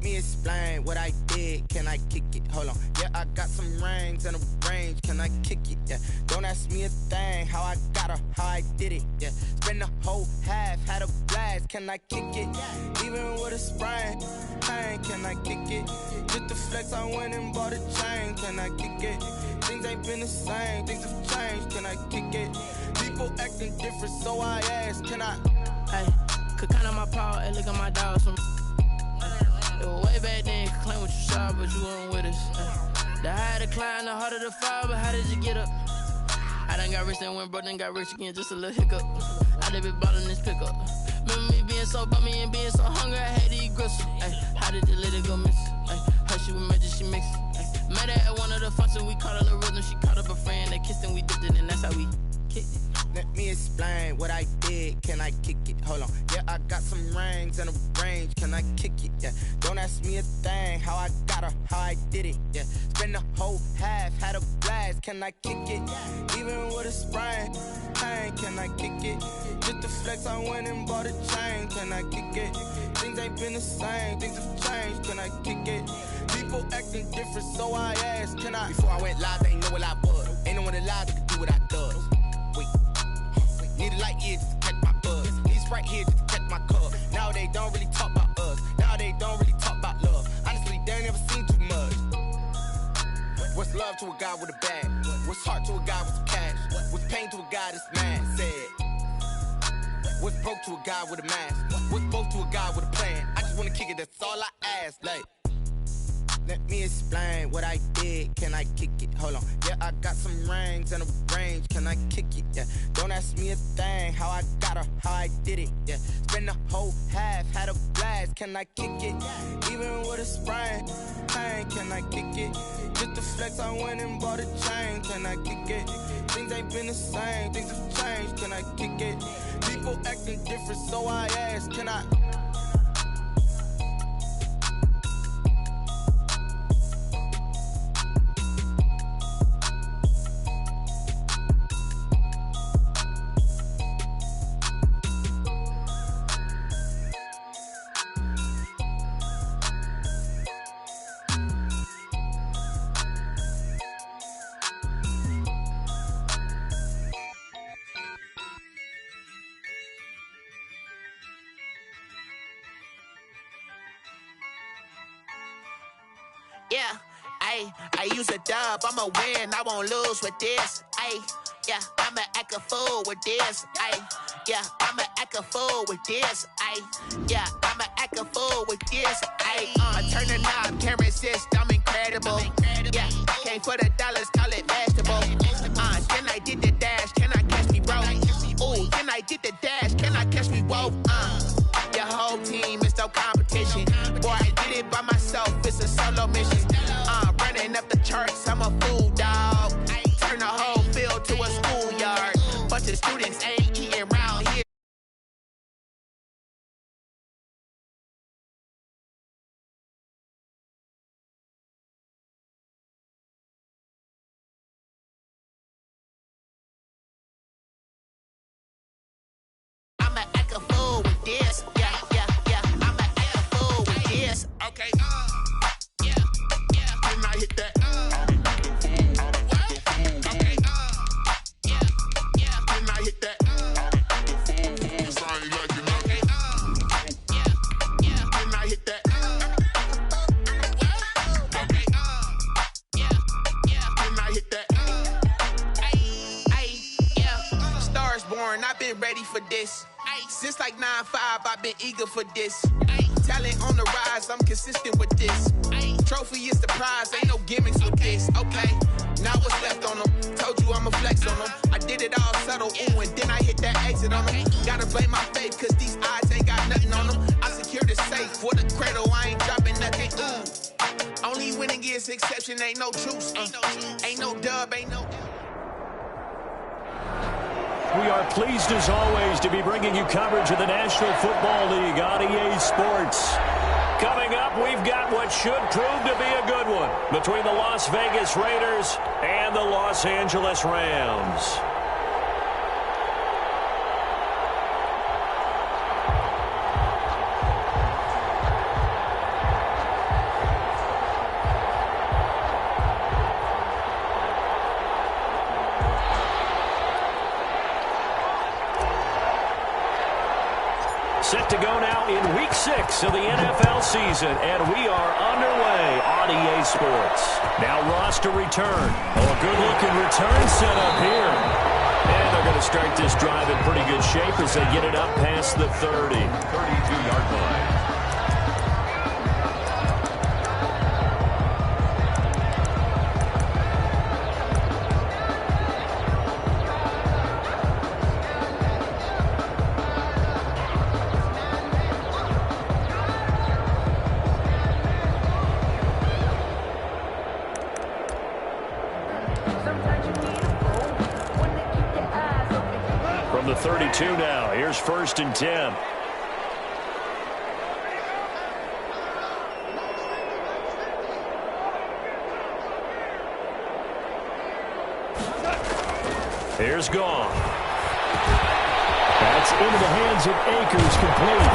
Let me explain what I did. Can I kick it? Hold on. Yeah, I got some rings and a range. Can I kick it? Yeah. Don't ask me a thing. How I got her, how I did it. Yeah. Spend the whole half, had a blast. Can I kick it? Even with a sprain, pain. Can I kick it? Just the flex, I went and bought a chain. Can I kick it? Things ain't been the same. Things have changed. Can I kick it? People acting different, so I ask. Can I? Hey, could count on my power. Hey, look at my dogs. Way back then, you could claim what you saw, but you weren't with us. The higher the climb, the harder the fall, but how did you get up? I done got rich, then went broke, then got rich again, just a little hiccup. I done been ballin' this pickup. Remember me being so bummy and being so hungry, I had to eat gristle. Ay, how did you let it go miss? Ay, how she was magic, she mixed. Met her at one of the functions, we caught a little rhythm, she caught up a friend, they kissed and we dipped it, and that's how we kicked it. Let me explain what I did. Can I kick it? Hold on. Yeah, I got some rings and a range. Can I kick it? Yeah. Don't ask me a thing. How I got her, how I did it. Yeah. Spend the whole half, had a blast. Can I kick it? Even with a sprain, pain. Can I kick it? Just the flex, I went and bought a chain. Can I kick it? Things ain't been the same. Things have changed. Can I kick it? People acting different, so I ask. Can I? Before I went live, they ain't know what I was. Ain't no one alive that could do what I does. Wait. Need a light ear just to catch my buzz. Need Sprite here just to catch my cup. Now they don't really talk about us. Now they don't really talk about love. Honestly, they ain't never seen too much. What's love to a guy with a bag? What's heart to a guy with some cash? What's pain to a guy that's mad? Said. What's broke to a guy with a mask? What's both to a guy with a plan? I just wanna kick it, that's all I ask. Like, let me explain what I did. Can I kick it? Hold on. Yeah, I got some rings and a range. Can I kick it? Yeah. Don't ask me a thing. How I got her, how I did it. Yeah. Spend the whole half, had a blast. Can I kick it? Even with a sprain, pain. Can I kick it? Just the flex, I went and bought a chain. Can I kick it? Things ain't been the same. Things have changed. Can I kick it? People acting different, so I ask. Can I? Yeah, I use a dub, I'ma win, I won't lose with this. Yeah, I'ma act a fool with this. Yeah, I'ma act a fool with this. Yeah, I'ma act a fool with this. I turn the knob, camera assist, I'm incredible. Yeah, came for the dollars, call it vegetable. Then I did the dash, can I catch me, bro? Ooh, then I did the dash, can I catch me, whoa? Your whole team is no competition. Boy, I did it by myself, it's a solo mission. Running up the charts, I'm a fool, dog. Turn the whole field to a schoolyard. Bunch of students ain't eating round here. I'ma act a fool with this. Yeah. I'ma act a fool with this. Okay. Yeah. Then I hit that. Okay. Yeah. Then I hit that. Cause I ain't like it. Okay. Yeah. Then I hit that. Okay. Yeah. Then I hit that. Yeah. Stars born, I've been ready for this. Since like 9-5, I've been eager for this. Talent on the rise, I'm consistent with this. Trophy is the prize, ain't no gimmicks with this. Okay, now what's left on them? Told you I'ma flex on them. I did it all subtle, ooh, and then I hit that exit on them. Gotta blame my faith, cause these odds ain't got nothing on them. I secured the safe for the cradle, I ain't dropping nothing, ooh. Only winning is exception, ain't no truce. Ain't no dub, ain't no... We are pleased, as always, to be bringing you coverage of the National Football League on EA Sports. Coming up, we've got what should prove to be a good one between the Las Vegas Raiders and the Los Angeles Rams. Set to go now in Week 6 of the NFL season, and we are underway on EA Sports. Now Ross to return. Oh, a good-looking return set up here. And they're going to start this drive in pretty good shape as they get it up past the 30. 32-yard line. From the 32 now, here's 1st and 10. Here's Goff. That's into the hands of Akers, complete.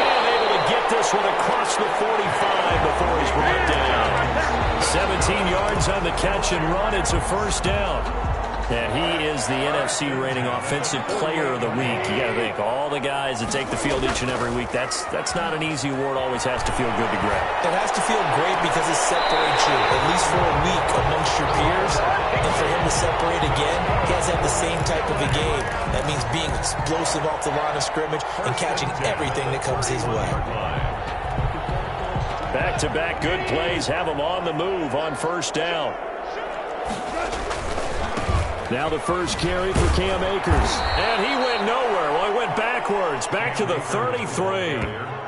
And able to get this one across the 45 before he's brought down. 17 yards on the catch and run. It's a 1st down. And he is the NFC reigning offensive player of the week. You got to think, all the guys that take the field each and every week, that's not an easy award. Always has to feel good to grab. It has to feel great because it separates you, at least for a week, amongst your peers. And for him to separate again, he has to have the same type of a game. That means being explosive off the line of scrimmage and catching everything that comes his way. Back-to-back good plays have him on the move on 1st down. Now the first carry for Cam Akers. And he went nowhere. Well, he went backwards. Back to the 33.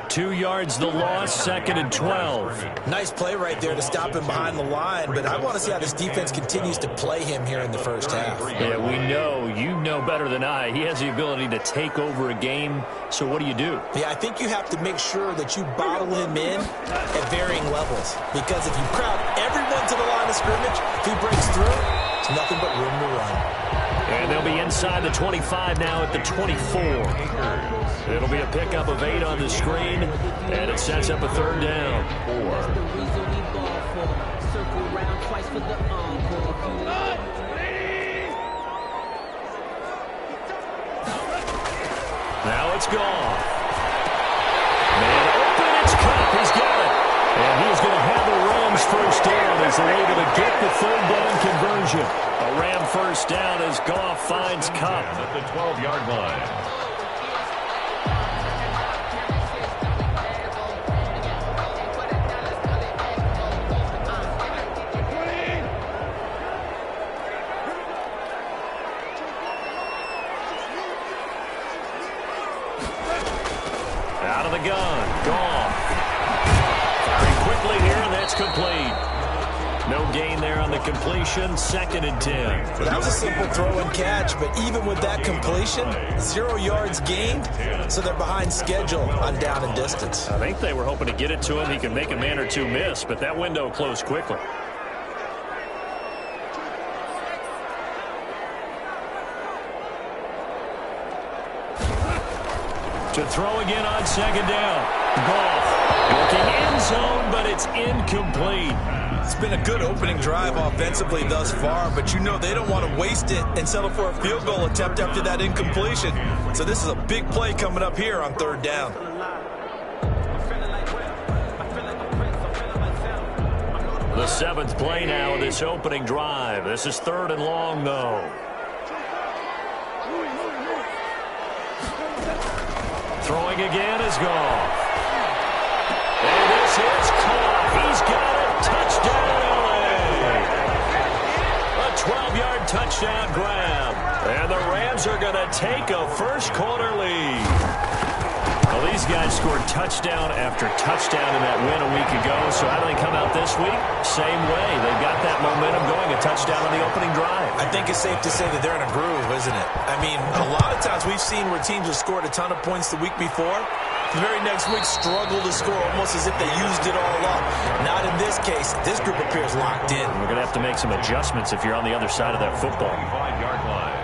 2 yards the loss, 2nd and 12. Nice play right there to stop him behind the line, but I want to see how this defense continues to play him here in the 1st half. Yeah, we know. You know better than I. He has the ability to take over a game. So what do you do? Yeah, I think you have to make sure that you bottle him in at varying levels. Because if you crowd everyone to the line of scrimmage, if he breaks through, it's nothing but room to run. And they'll be inside the 25 now at the 24. It'll be a pickup of 8 on the screen, and it sets up a 3rd down. Now it's gone. Man open, it's Cup. He's got it. And he's going to have the Rams 1st down as they're able to get the 3rd down conversion. A Ram 1st down as Goff finds Cup at the 12-yard line. Out of the gun, Goff. Firing quickly here, and that's complete. No gain there on the completion, 2nd and 10. Well, that was a simple throw and catch, but even with that completion, 0 yards gained, so they're behind schedule on down and distance. I think they were hoping to get it to him. He could make a man or two miss, but that window closed quickly. To throw again on 2nd down. Goff looking end zone, but it's incomplete. It's been a good opening drive offensively thus far, but you know they don't want to waste it and settle for a field goal attempt after that incompletion. So this is a big play coming up here on 3rd down. The 7th play now of this opening drive. This is 3rd and long, though. Throwing again is Goff. And this is Cup. He's got it. Touchdown, LA. A 12-yard touchdown grab. And the Rams are going to take a first-quarter lead. Well, these guys scored touchdown after touchdown in that win a week ago. So how do they come out this week? Same way. They've got that momentum going, a touchdown on the opening drive. I think it's safe to say that they're in a groove, isn't it? I mean, a lot of times we've seen where teams have scored a ton of points the week before. The very next week struggle to score almost as if they used it all up. Not in this case. This group appears locked in. We're going to have to make some adjustments if you're on the other side of that football. 5-yard line.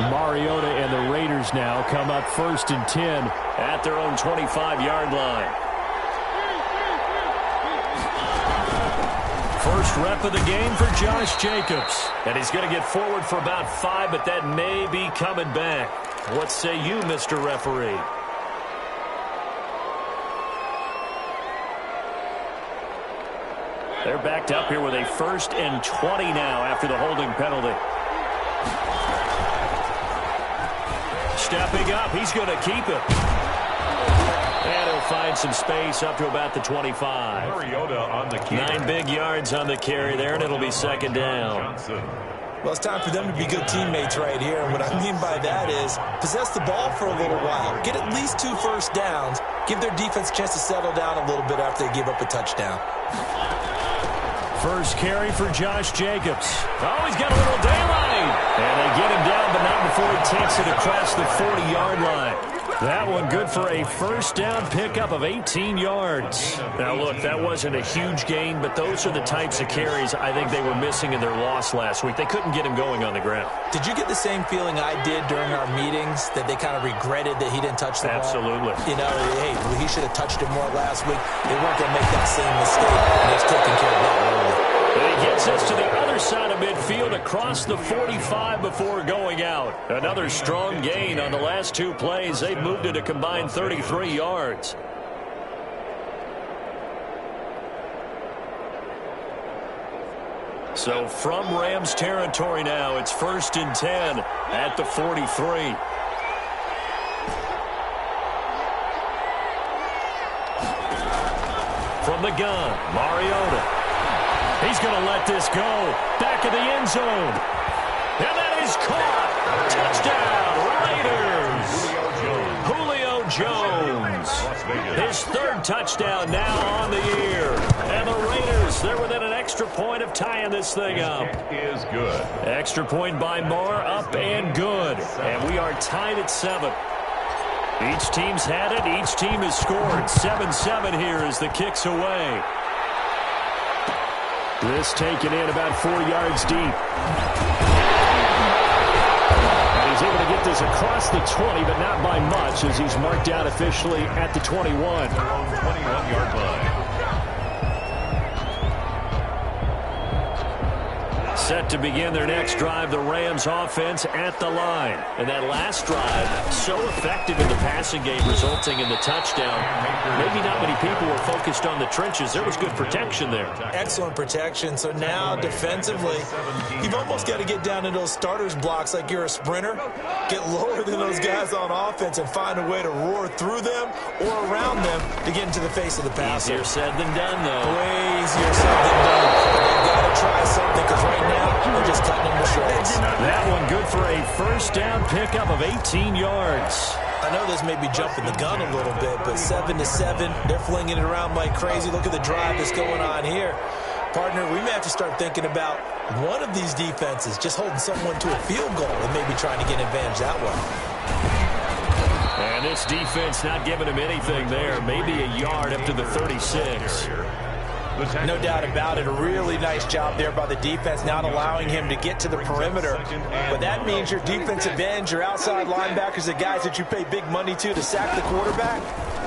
Mariota and the Raiders now come up 1st and 10 at their own 25-yard line. First rep of the game for Josh Jacobs. And he's going to get forward for about 5, but that may be coming back. What say you, Mr. Referee? They're backed up here with a 1st and 20 now after the holding penalty. Stepping up, he's going to keep it. And he'll find some space up to about the 25. On the 9 big yards on the carry there, and it'll be 2nd down. Well, it's time for them to be good teammates right here. And what I mean by that is possess the ball for a little while. Get at least 2 first downs. Give their defense a chance to settle down a little bit after they give up a touchdown. First carry for Josh Jacobs. Oh, he's got a little daylight. And they get him down, but not before he takes it across the 40-yard line. That one good for a 1st down pickup of 18 yards. Now, look, that wasn't a huge gain, but those are the types of carries I think they were missing in their loss last week. They couldn't get him going on the ground. Did you get the same feeling I did during our meetings, that they kind of regretted that he didn't touch the ball? Absolutely. You know, hey, he should have touched it more last week. They weren't going to make that same mistake, and they've taken care of that early. And he gets us to the other side of midfield across the 45 before going out. Another strong gain on the last 2 plays. They've moved it a combined 33 yards. So from Rams territory now, it's 1st and 10 at the 43. From the gun, Mariota. He's going to let this go. Back of the end zone. And that is caught. Touchdown, Raiders. Julio Jones. His 3rd touchdown now on the year. And the Raiders, they're within an extra point of tying this thing up. It is good. Extra point by Marr, up and good. And we are tied at 7. Each team's had it. Each team has scored. 7-7 here as the kick's away. This taken in about 4 yards deep. And he's able to get this across the 20, but not by much, as he's marked out officially at the 21. 21-yard line. Set to begin their next drive, the Rams offense at the line. And that last drive, so effective in the passing game, resulting in the touchdown. Maybe not many people were focused on the trenches. There was good protection there. Excellent protection. So now defensively, you've almost got to get down into those starters blocks like you're a sprinter. Get lower than those guys on offense and find a way to roar through them or around them to get into the face of the passer. Easier said than done, though. Way easier said than done. They've got to try something, because right now they're just cutting them to shreds. That one good for a 1st down pickup of 18 yards. I know this may be jumping the gun a little bit, but 7-7, they're flinging it around like crazy. Look at the drive that's going on here. Partner, we may have to start thinking about one of these defenses just holding someone to a field goal and maybe trying to get an advantage that way. And this defense not giving him anything there. Maybe a yard up to the 36. No doubt about it. A really nice job there by the defense, not allowing him to get to the perimeter. But that means your defensive ends, your outside linebackers, the guys that you pay big money to sack the quarterback,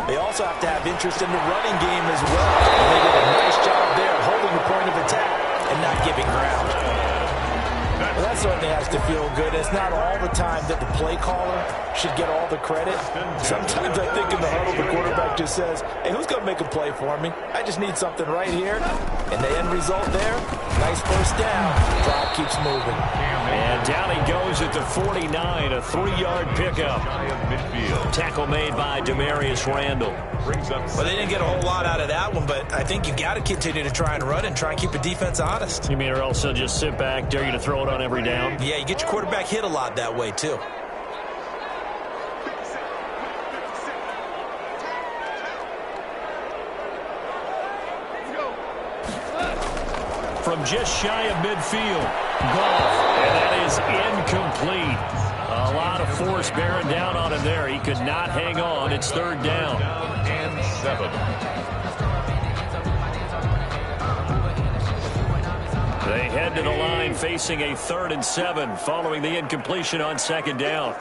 they also have to have interest in the running game as well. And they did a nice job there holding the point of attack and not giving ground. Well, that certainly has to feel good. It's not all the time that the play caller should get all the credit. Sometimes I think in the huddle, the quarterback just says, hey, who's going to make a play for me? I just need something right here. And the end result there, nice 1st down. Drive keeps moving. And down he goes at the 49, a 3-yard pickup. Tackle made by Demarius Randall. Well, they didn't get a whole lot out of that one, but I think you've got to continue to try and run and try and keep the defense honest. You mean, or else they'll just sit back, dare you to throw it on every down? Yeah, you get your quarterback hit a lot that way, too. From just shy of midfield, Goff, and that is incomplete. A lot of force bearing down on him there. He could not hang on. It's 3rd down. And 7. They head to the line facing a 3rd and 7 following the incompletion on 2nd down.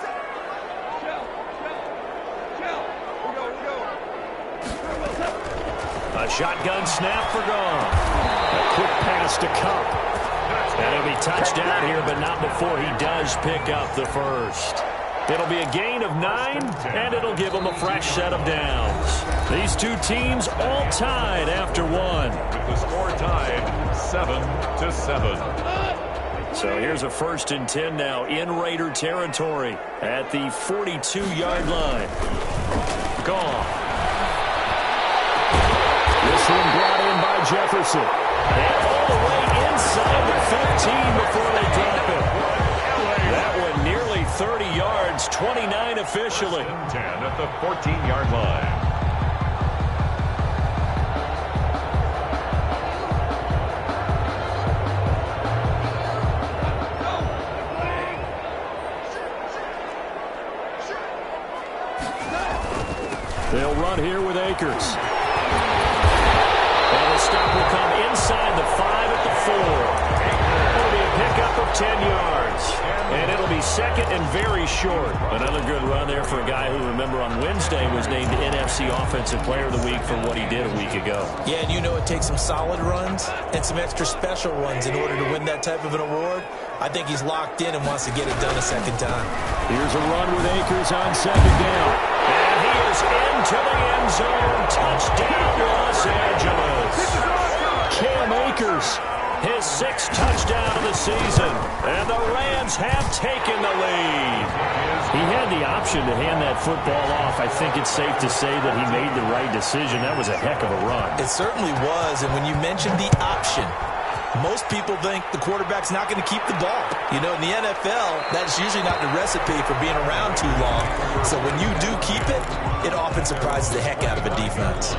A shotgun snap for Goff. quick pass to Cup. And he'll be touched down here, but not before he does pick up the first. It'll be a gain of 9, and it'll give them a fresh set of downs. These two teams all tied after one. With the score tied 7-7. So here's a 1st and 10 now in Raider territory at the 42-yard line. Gone. This one brought in by Jefferson. And all the way inside the 15 before they drop it. That one nearly 30 yards, 29 officially. 10 at the 14-yard line. They'll run here with Akers. And the stop will come inside the 5 at the 4. It'll be a pickup of 10 yards. And it'll be second and very short. Another good run there for a guy who, remember, on Wednesday was named NFC Offensive Player of the Week for what he did a week ago. Yeah, and you know it takes some solid runs and some extra special runs in order to win that type of an award. I think he's locked in and wants to get it done a second time. Here's a run with Akers on 2nd down. And he is into the end zone. Touchdown, Los Angeles. Cam Akers, his 6th touchdown of the season. And the Rams have taken the lead. He had the option to hand that football off. I think it's safe to say that he made the right decision. That was a heck of a run. It certainly was. And when you mentioned the option, most people think the quarterback's not going to keep the ball. You know, in the NFL, that's usually not the recipe for being around too long. So when you do keep it, it often surprises the heck out of a defense.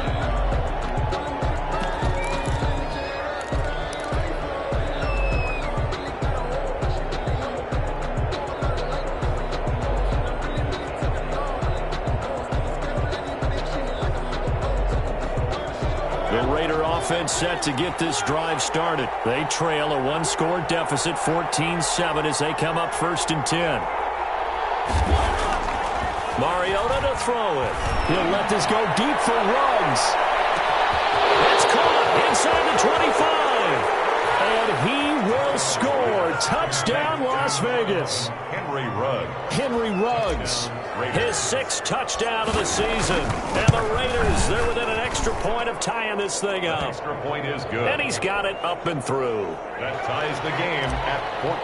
Offense set to get this drive started. They trail a 1-score deficit, 14-7, as they come up 1st and 10. Mariota to throw it. He'll let this go deep for Ruggs. It's caught inside the 25. And he will score. Touchdown, Las Vegas. Henry Ruggs. His 6th touchdown of the season. And the Raiders, they're within an extra point of tying this thing up. Extra point is good. And he's got it up and through. That ties the game at 14.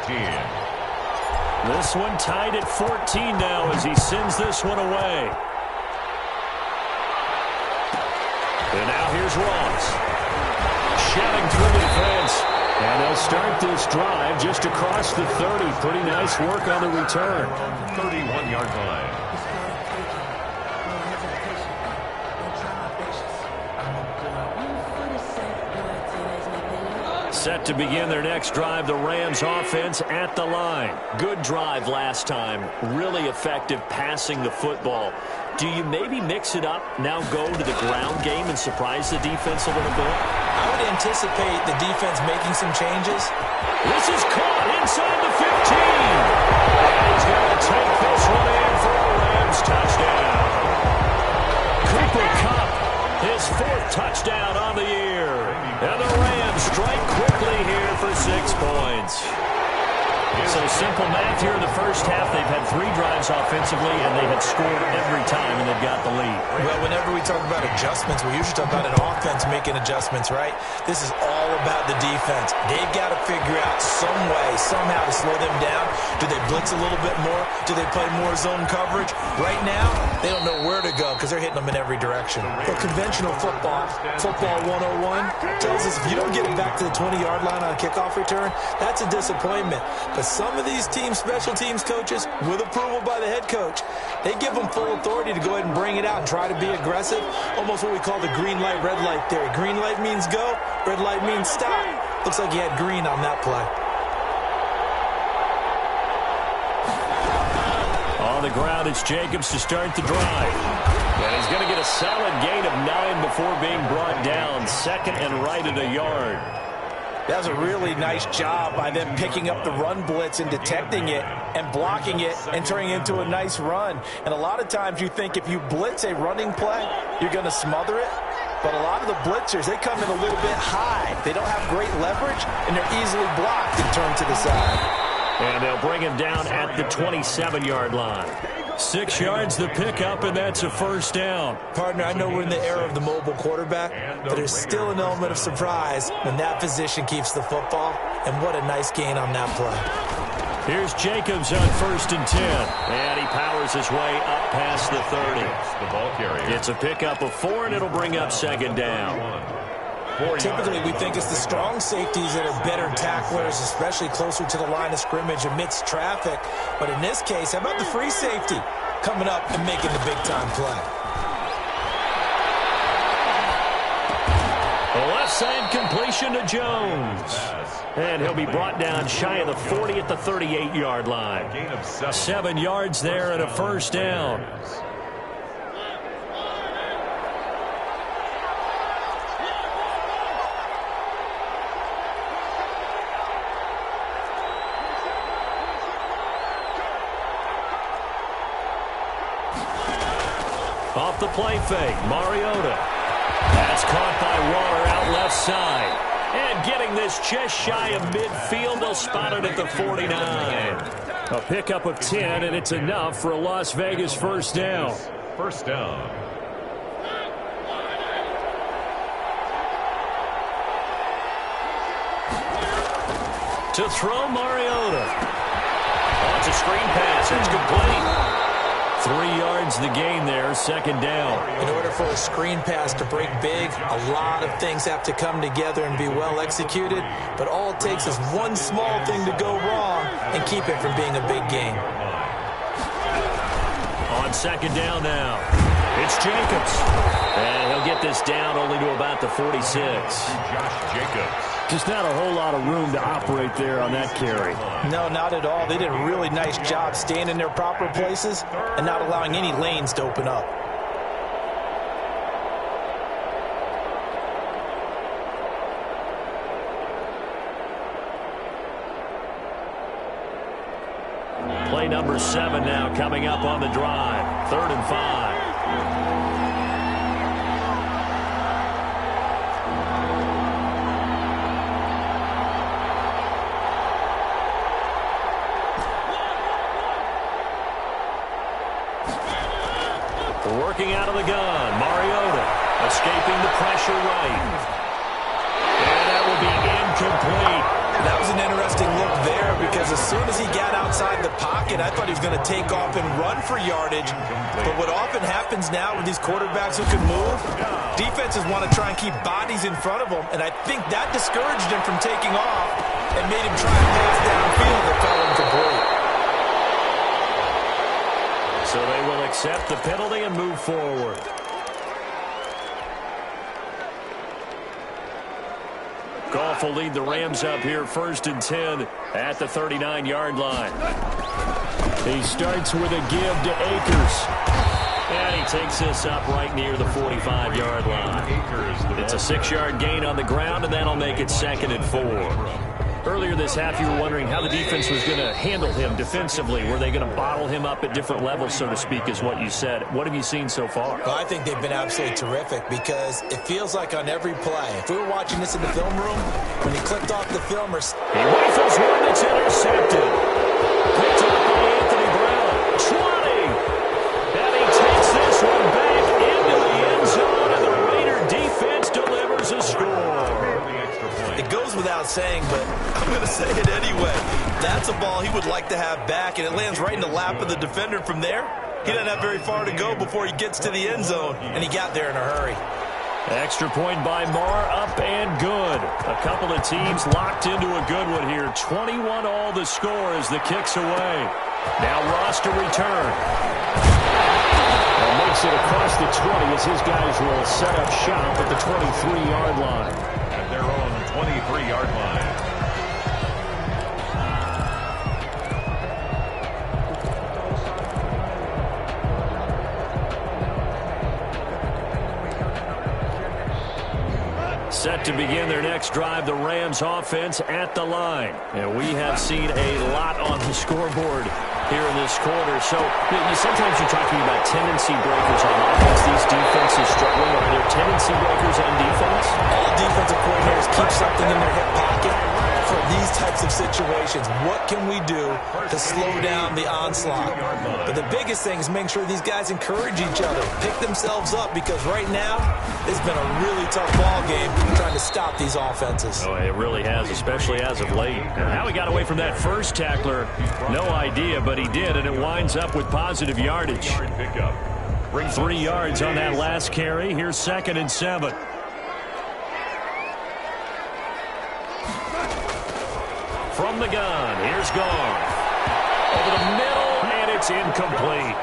This one tied at 14 now as he sends this one away. And now here's Ross. Shelling through the defense. And they'll start this drive just across the 30. Pretty nice work on the return. 31-yard line. Set to begin their next drive, the Rams offense at the line. Good drive last time. Really effective passing the football. Do you maybe mix it up, now go to the ground game and surprise the defense a little bit? I would anticipate the defense making some changes. This is caught inside the 15. And he's going to take this one in for a Rams touchdown. Cooper Kupp, his 4th touchdown on the year. And the Rams strike quickly here for 6 points. So simple math here in the first half. They've had 3 drives offensively, and they had scored every time, and they've got the lead. Well, whenever we talk about adjustments, we usually talk about an offense making adjustments, right? This is all about the defense. They've got to figure out some way, somehow to slow them down. Do they blitz a little bit more? Do they play more zone coverage? Right now, they don't know where to go because they're hitting them in every direction. But conventional football 101, tells us if you don't get it back to the 20-yard line on a kickoff return, that's a disappointment. But some of these teams, special teams coaches, with approval by the head coach, they give them full authority to go ahead and bring it out and try to be aggressive. Almost what we call the green light, red light theory. Green light means go, red light means stop. Looks like he had green on that play. On the ground, it's Jacobs to start the drive. And he's going to get a solid gain of 9 before being brought down. 2nd and right at a yard. That was a really nice job by them picking up the run blitz and detecting it and blocking it and turning it into a nice run. And a lot of times you think if you blitz a running play, you're going to smother it. But a lot of the blitzers, they come in a little bit high. They don't have great leverage, and they're easily blocked and turned to the side. And they'll bring him down at the 27-yard line. 6 yards the pickup, and that's a first down. Partner, I know we're in the era of the mobile quarterback, but there's still an element of surprise when that position keeps the football, and what a nice gain on that play. Here's Jacobs on 1st and 10, and he powers his way up past the 30. The ball carrier. It's a pickup of 4, and it'll bring up 2nd down. Typically, we think it's the strong safeties that are better tacklers, especially closer to the line of scrimmage amidst traffic. But in this case, how about the free safety coming up and making the big-time play? A left side completion to Jones. And he'll be brought down shy of the 40 at the 38-yard line. 7 yards there and a first down. Off the play fake, Mariota. That's caught by Waller out left side. And getting this just shy of midfield, they'll spot it at the 49. A pickup of 10, and it's enough for a Las Vegas first down. First down. To throw, Mariota. Oh, it's a screen pass. It's complete. 3 yards the gain there, 2nd down. In order for a screen pass to break big, a lot of things have to come together and be well executed, but all it takes is one small thing to go wrong and keep it from being a big gain. On 2nd down now, it's Jacobs. And he'll get this down only to about the 46. Josh Jacobs. Just not a whole lot of room to operate there on that carry. No, not at all. They did a really nice job staying in their proper places and not allowing any lanes to open up. Play number 7 now coming up on the drive. 3rd and 5. Working out of the gun, Mariota escaping the pressure right. And that will be incomplete. That was an interesting look there because as soon as he got outside the pocket, I thought he was going to take off and run for yardage. But what often happens now with these quarterbacks who can move, defenses want to try and keep bodies in front of them, and I think that discouraged him from taking off and made him try and pass downfield that fell incomplete. So they will accept the penalty and move forward. Goff will lead the Rams up here 1st and 10 at the 39-yard line. He starts with a give to Akers. And he takes this up right near the 45-yard line. It's a 6-yard gain on the ground, and that'll make it 2nd and 4. Earlier this half, you were wondering how the defense was going to handle him defensively. Were they going to bottle him up at different levels, so to speak, is what you said. What have you seen so far? Well, I think they've been absolutely terrific because it feels like on every play, if we were watching this in the film room, when he clicked off the film or... He rifles one that's intercepted. Picked up by Anthony Brown. 20. And he takes this one back into the end zone, and the Raider defense delivers a score. It goes without saying, but I'm going to say it anyway. That's a ball he would like to have back, and it lands right in the lap of the defender from there. He doesn't have very far to go before he gets to the end zone, and he got there in a hurry. Extra point by Marr, up and good. A couple of teams locked into a good one here. 21 all the score as the kick's away. Now Ross to return. And makes it across the 20 as his guys will set up shop at the 23-yard line. At their own 23-yard line. Set to begin their next drive, the Rams offense at the line. And we have seen a lot on the scoreboard here in this quarter. So sometimes you're talking about tendency breakers on offense. These defenses struggling. Are there tendency breakers on defense? All defensive coordinators keep something in their hip pocket for these types of situations. What can we do to slow down the onslaught? But the biggest thing is making sure these guys encourage each other, pick themselves up, because right now it's been a really tough ball game trying to stop these offenses. Oh, it really has, especially as of late. And how he got away from that first tackler, no idea, but he did, and it winds up with positive yardage. 3 yards on that last carry. Here's 2nd and 7. From the gun, here's Goff. Over the middle, and it's incomplete.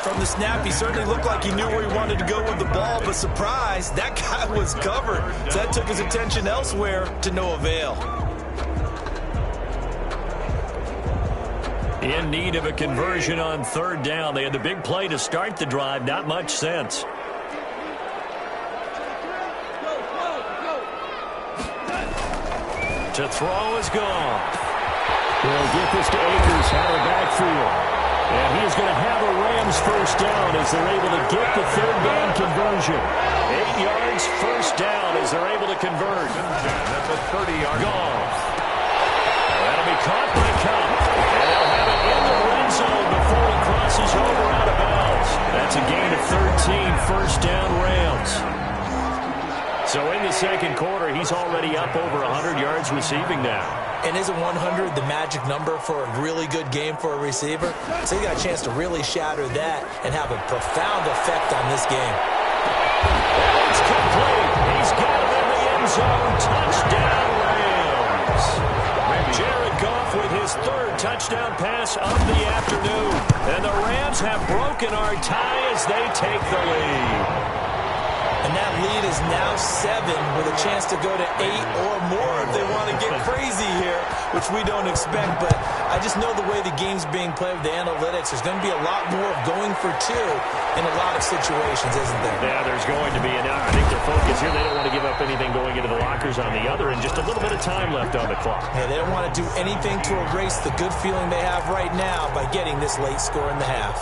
From the snap, he certainly looked like he knew where he wanted to go with the ball, but surprise, that guy was covered. So that took his attention elsewhere to no avail. In need of a conversion on 3rd down. They had the big play to start the drive. Not much sense. To throw is gone. They'll get this to Akers out of the backfield. And he's going to have a Rams first down as they're able to get the 3rd down conversion. 8 yards, first down as they're able to convert. At the 30-yard Gone. That'll be caught by Cup. And they'll have it in the red zone before he crosses over out of bounds. That's a gain of 13, first down Rams. So in the second quarter, he's already up over 100 yards receiving now. And isn't 100 the magic number for a really good game for a receiver? So he got a chance to really shatter that and have a profound effect on this game. It's complete. He's got it in the end zone. Touchdown, Rams. Jared Goff with his 3rd touchdown pass of the afternoon. And the Rams have broken our tie as they take the lead. And that lead is now 7 with a chance to go to 8 or more if they want to get crazy here, which we don't expect. But I just know the way the game's being played with the analytics, there's going to be a lot more of going for 2 in a lot of situations, isn't there? Yeah, there's going to be. And I think their focus here, they don't want to give up anything going into the lockers on the other, and just a little bit of time left on the clock. Yeah, they don't want to do anything to erase the good feeling they have right now by getting this late score in the half.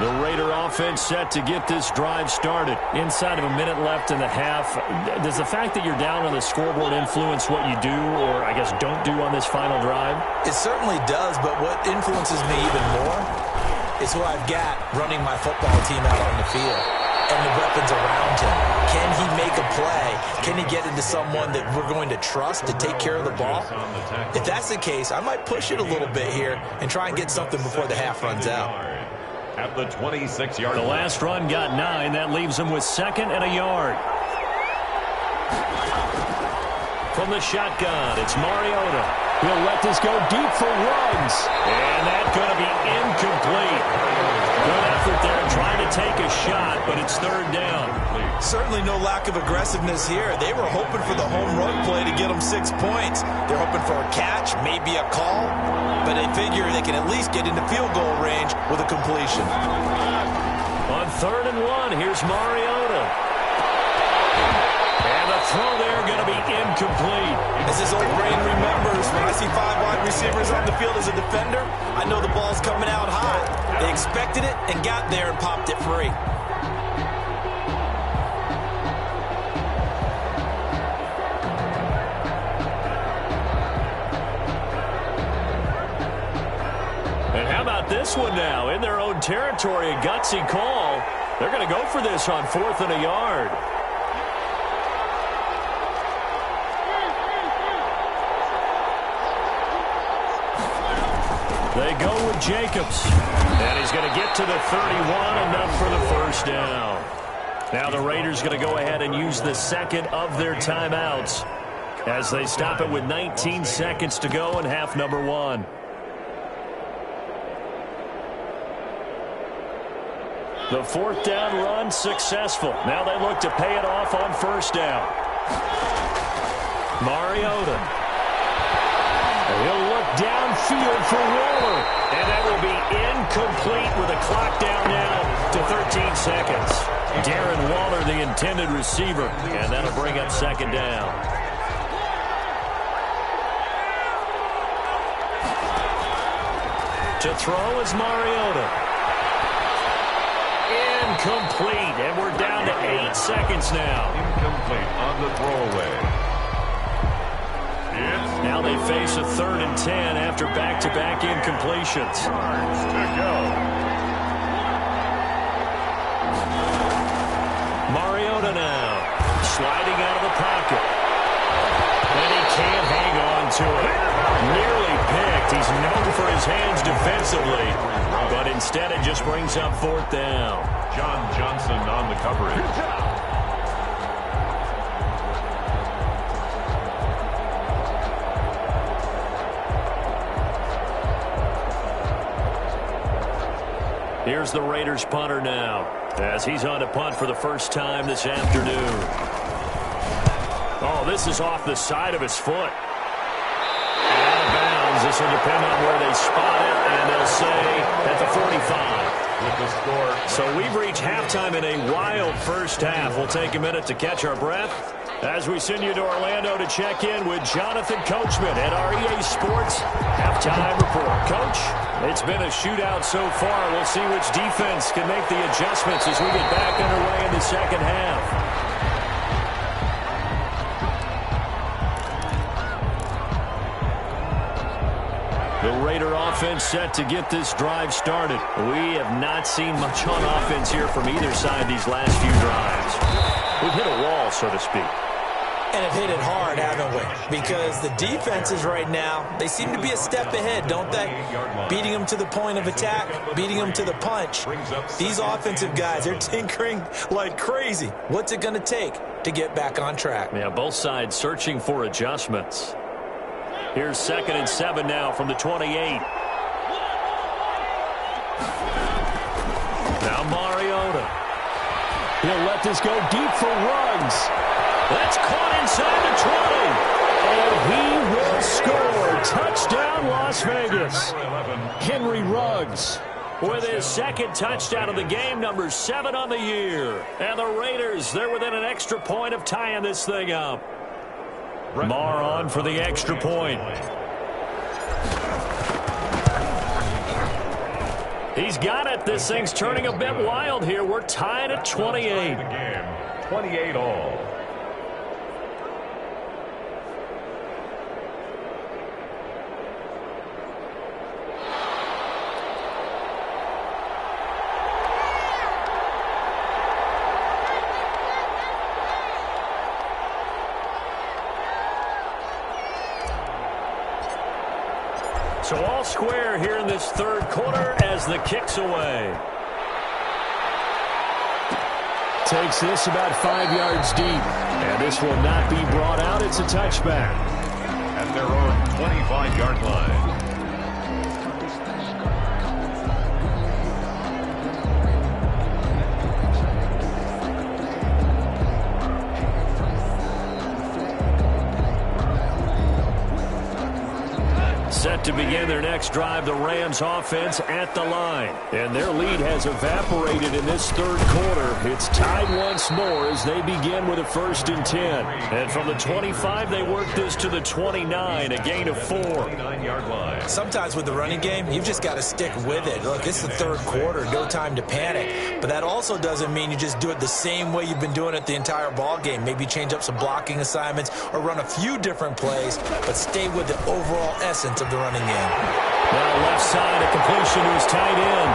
The Raider offense set to get this drive started. Inside of a minute left in the half. Does the fact that you're down on the scoreboard influence what you do, or I guess don't do on this final drive? It certainly does, but what influences me even more is who I've got running my football team out on the field and the weapons around him. Can he make a play? Can he get into someone that we're going to trust to take care of the ball? If that's the case, I might push it a little bit here and try and get something before the half runs out. At the 26-yard The last run got 9. That leaves him with 2nd and a yard. From the shotgun, it's Mariota. He'll let this go deep for runs. And that's going to be incomplete. Good effort there trying to take a shot, but it's 3rd down. Certainly no lack of aggressiveness here. They were hoping for the home run play to get them 6 points. They're hoping for a catch, maybe a call, but they figure they can at least get into field goal range with a completion. On 3rd and 1, here's Mariota. And the throw there going to be incomplete. As his old brain remembers, when I see 5 wide receivers on the field as a defender, I know the ball's coming out hot. They expected it and got there and popped it free. And how about this one now? In their own territory, a gutsy call. They're going to go for this on 4th and a yard. They go with Jacobs. And he's going to get to the 31, enough for the first down. Now the Raiders going to go ahead and use the 2nd of their timeouts as they stop it with 19 seconds to go in half number 1. The 4th down run successful. Now they look to pay it off on 1st down. Mariota. He'll look downfield for Waller. And that will be incomplete with a clock down now to 13 seconds. Darren Waller, the intended receiver, and that'll bring up second down. To throw is Mariota. Incomplete, and we're down to 8 seconds now. Incomplete on the throwaway. Now they face a 3rd and 10 after back-to-back incompletions. Yards to go. Mariota now, sliding out of the pocket. And he can't hang on to it. Nearly picked. He's known for his hands defensively, but instead it just brings up 4th down. John Johnson on the coverage. Here's the Raiders punter now, as he's on to punt for the first time this afternoon. Oh, this is off the side of his foot. Out of bounds. This will depend on where they spot it, and they'll say at the 45. With the score. So we've reached halftime in a wild first half. We'll take a minute to catch our breath as we send you to Orlando to check in with Jonathan Coachman at our EA Sports Halftime Report. Coach, it's been a shootout so far. We'll see which defense can make the adjustments as we get back underway in the second half. The Raider offense set to get this drive started. We have not seen much on offense here from either side these last few drives. We've hit a wall, so to speak. And have hit it hard, haven't we? Because the defenses right now, they seem to be a step ahead, don't they? Beating them to the point of attack, beating them to the punch. These offensive guys, they're tinkering like crazy. What's it going to take to get back on track? Yeah, both sides searching for adjustments. Here's 2nd and 7 now from the 28. Now Mariota. He'll let this go deep for Ruggs. That's caught inside the 20. And he will score. Touchdown, Las Vegas. Henry Ruggs with his 2nd touchdown of the game, number 7 on the year. And the Raiders, they're within an extra point of tying this thing up. Marr on for the extra point. He's got it. This thing's turning a bit wild here. We're tied at 28. 28 all. So all square here in this 3rd quarter as the kick's away. Takes this about 5 yards deep. And this will not be brought out. It's a touchback. At their own 25-yard line. Set to begin their next drive, the Rams offense at the line. And their lead has evaporated in this 3rd quarter. It's tied once more as they begin with a 1st and 10. And from the 25, they work this to the 29, a gain of 4. 29-yard line. Sometimes with the running game, you've just got to stick with it. Look, it's the 3rd quarter, no time to panic. But that also doesn't mean you just do it the same way you've been doing it the entire ball game. Maybe change up some blocking assignments or run a few different plays, but stay with the overall essence of the running game. Now left side, a completion to his tight end.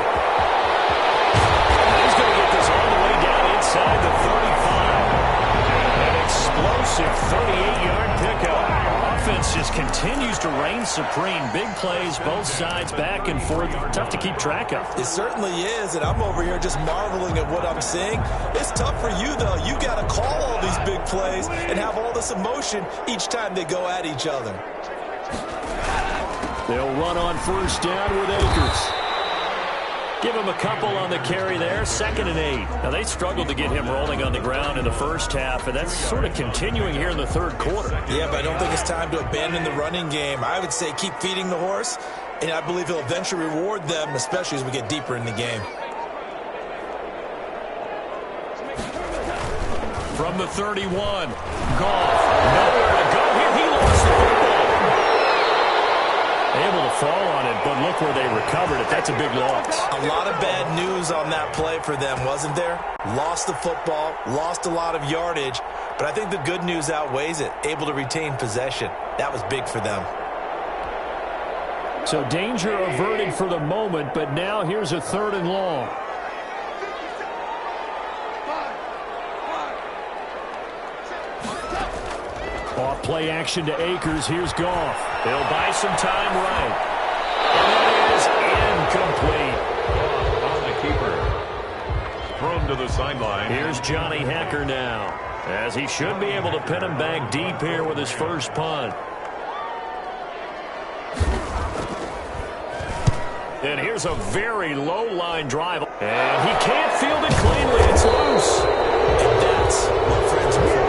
He's going to get this all the way down inside the 35. An explosive 38-yard pickup. Offense just continues to reign supreme. Big plays, both sides, back and forth. Tough to keep track of. It certainly is, and I'm over here just marveling at what I'm seeing. It's tough for you, though. You got to call all these big plays and have all this emotion each time they go at each other. They'll run on 1st down with Akers. Give him a couple on the carry there, 2nd and 8. Now, they struggled to get him rolling on the ground in the first half, and that's sort of continuing here in the 3rd quarter. Yeah, but I don't think it's time to abandon the running game. I would say keep feeding the horse, and I believe he'll eventually reward them, especially as we get deeper in the game. from the 31. Goff, nowhere to go here. He lost the football. Able to fall on it, but look where they recovered it. That's a big loss. A lot of bad news on that play for them, wasn't there? Lost the football, lost a lot of yardage, but I think the good news outweighs it. Able to retain possession. That was big for them. So danger averted for the moment, but now here's a 3rd and long. Off play action to Akers. Here's Goff. They'll buy some time right. And it is incomplete. On the keeper. Thrown to the sideline. Here's Johnny Hecker now, as he should be able to pin him back deep here with his first punt. And here's a very low line drive. And he can't field it cleanly. It's loose. And that's what friends are for.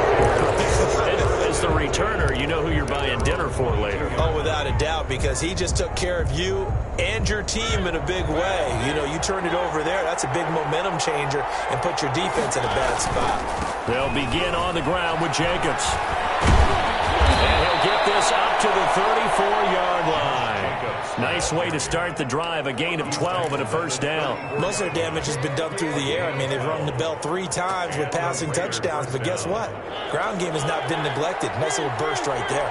As the returner, you know who you're buying dinner for later. Oh, without a doubt, because he just took care of you and your team in a big way. You know, you turned it over there. That's a big momentum changer and put your defense in a bad spot. They'll begin on the ground with Jacobs. And he'll get this up to the 34-yard line. Nice way to start the drive, a gain of 12 and a first down. Most of their damage has been done through the air. I mean, they've rung the bell 3 times with passing touchdowns, but guess what? Ground game has not been neglected. Nice little burst right there.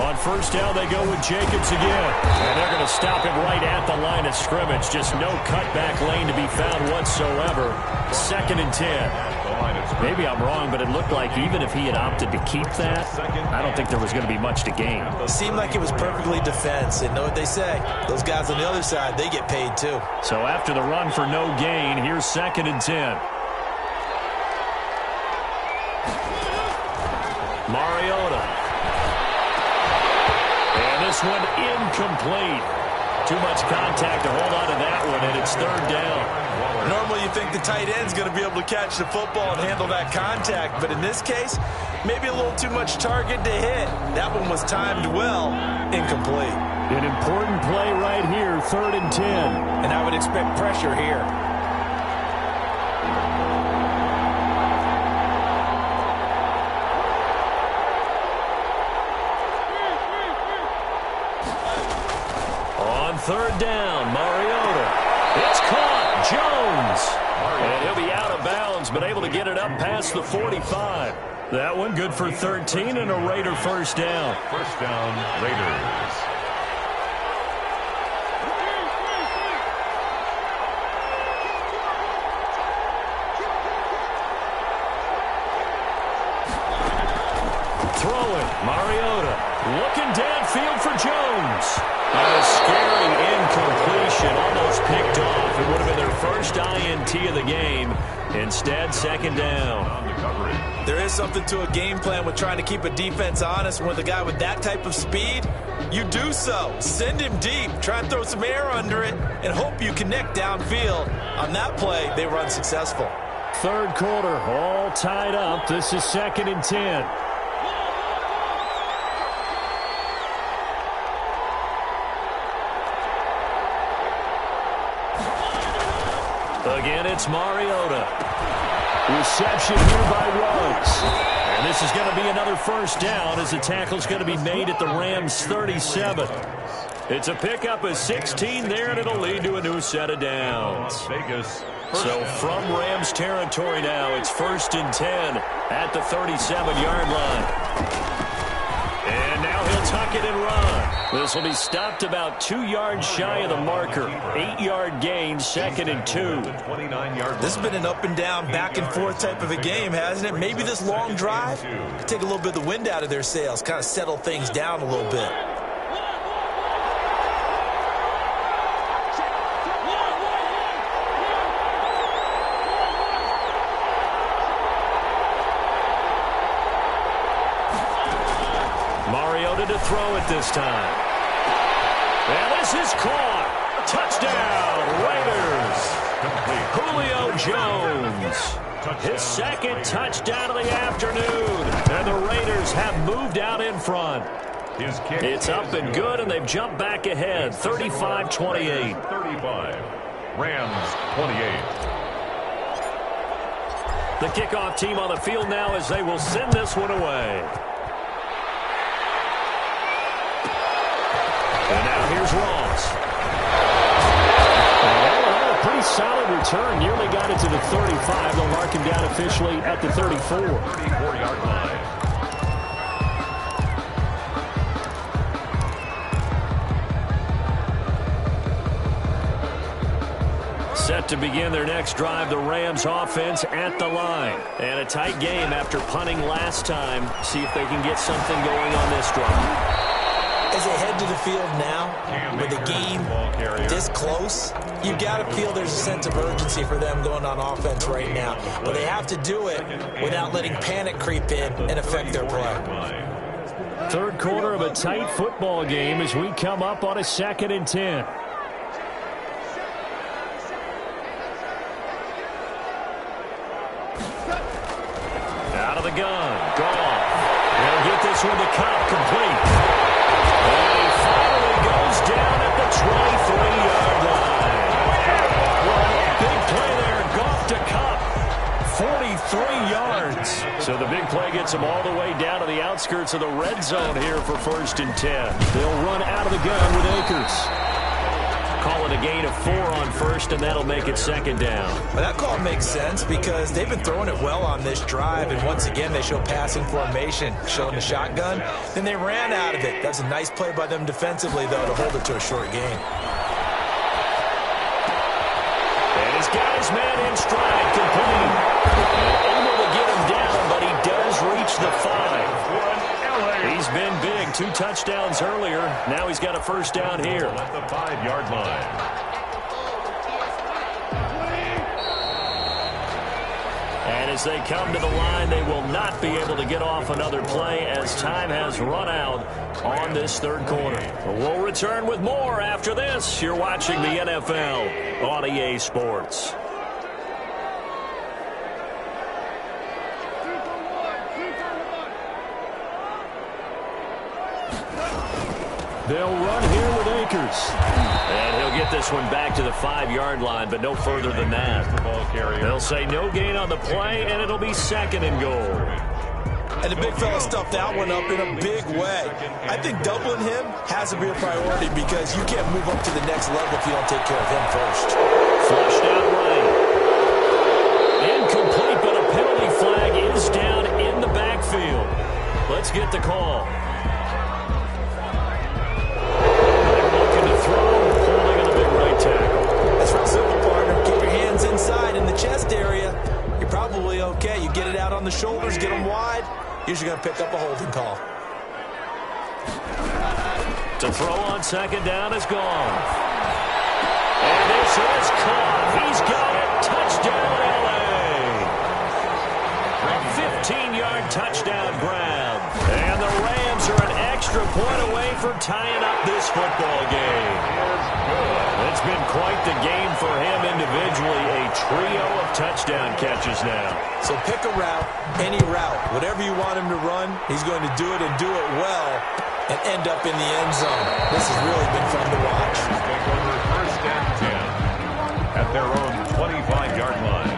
On first down, they go with Jacobs again. And they're going to stop him right at the line of scrimmage. Just no cutback lane to be found whatsoever. 2nd and 10. Maybe I'm wrong, but it looked like even if he had opted to keep that, I don't think there was going to be much to gain. It seemed like it was perfectly defense. And know what they say? Those guys on the other side, they get paid too. So after the run for no gain, here's 2nd and 10. Mariota. And this one incomplete. Too much contact to hold on to that one, and it's 3rd down. Normally you think the tight end's going to be able to catch the football and handle that contact, but in this case, maybe a little too much target to hit. That one was timed well, incomplete. An important play right here, 3rd and 10. And I would expect pressure here. On 3rd down, Mariota. It's caught. Jones. And he'll be out of bounds, but able to get it up past the 45. That one good for 13 and a Raider first down. First down, Raiders. Throwing, Mariota. Looking downfield for Jones. And a scary incompletion, almost picked off. It would have been their first INT of the game. Instead, 2nd down. There is something to a game plan with trying to keep a defense honest. With a guy with that type of speed, you do so. Send him deep, try and throw some air under it, and hope you connect downfield. On that play, they were unsuccessful. 3rd quarter, all tied up. This is 2nd and 10. Again, it's Mariota. Reception here by Ruggs. And this is going to be another first down as the tackle's going to be made at the Rams' 37. It's a pickup of 16 there, and it'll lead to a new set of downs. Vegas. So from Rams territory now, it's 1st and 10 at the 37-yard line. And now he'll tuck it and run. This will be stopped about 2 yards shy of the marker. 8-yard gain, 2nd and 2. This has been an up and down, back and forth type of a game, hasn't it? Maybe this long drive could take a little bit of the wind out of their sails, kind of settle things down a little bit. Mariota to throw it this time. And this is caught. Touchdown, Raiders. Julio Jones. His 2nd touchdown of the afternoon. And the Raiders have moved out in front. It's up and good, and they've jumped back ahead, 35-28. 35. Rams 28. The kickoff team on the field now as they will send this one away. And now here's Ross. And a pretty solid return. Nearly got it to the 35. They'll mark him down officially at the 34. 34-yard line. Set to begin their next drive, the Rams offense at the line. And a tight game after punting last time. See if they can get something going on this drive. As they head to the field now, with the game this close, you've got to feel there's a sense of urgency for them going on offense right now. But they have to do it without letting panic creep in and affect their play. Third quarter of a tight football game as we come up on a 2nd and 10. Out of the gun. Gone. They'll get this one to Cobb, complete. And he finally goes down at the 23-yard line. Big play there. Goff to Cobb. 43 yards. So the big play gets them all the way down to the outskirts of the red zone here for 1st and 10. They'll run out of the gun with Akers. Call it a gain of 4 on 1st, and that'll make it 2nd down. Well, that call makes sense because they've been throwing it well on this drive, and once again they show passing formation, showing the shotgun. Then they ran out of it. That's a nice play by them defensively, though, to hold it to a short gain. And he's got his man in stride, complete. Able to get him down, but he does reach the 5. He's been big. 2 touchdowns earlier. Now he's got a 1st down here. At the 5-yard line. And as they come to the line, they will not be able to get off another play as time has run out on this 3rd quarter. We'll return with more after this. You're watching the NFL on EA Sports. They'll run here with Akers. And he'll get this one back to the 5-yard line, but no further than that. They'll say no gain on the play, and it'll be 2nd and goal. And the big fella stuffed that one up in a big way. I think doubling him has to be a priority because you can't move up to the next level if you don't take care of him first. Flushed out right. Incomplete, but a penalty flag is down in the backfield. Let's get the call. That's real simple, partner. Keep your hands inside in the chest area. You're probably okay. You get it out on the shoulders, get them wide. Usually going to pick up a holding call. To throw on 2nd down is gone. And this is caught. He's got it. Touchdown, LA. A 15-yard touchdown grab. And the Rams are an extra point away from tying up this football game. It's been quite the game for him individually. A trio of touchdown catches now. So pick a route, any route. Whatever you want him to run, he's going to do it and do it well and end up in the end zone. This has really been fun to watch. Take over 1st and 10 at their own 25-yard line.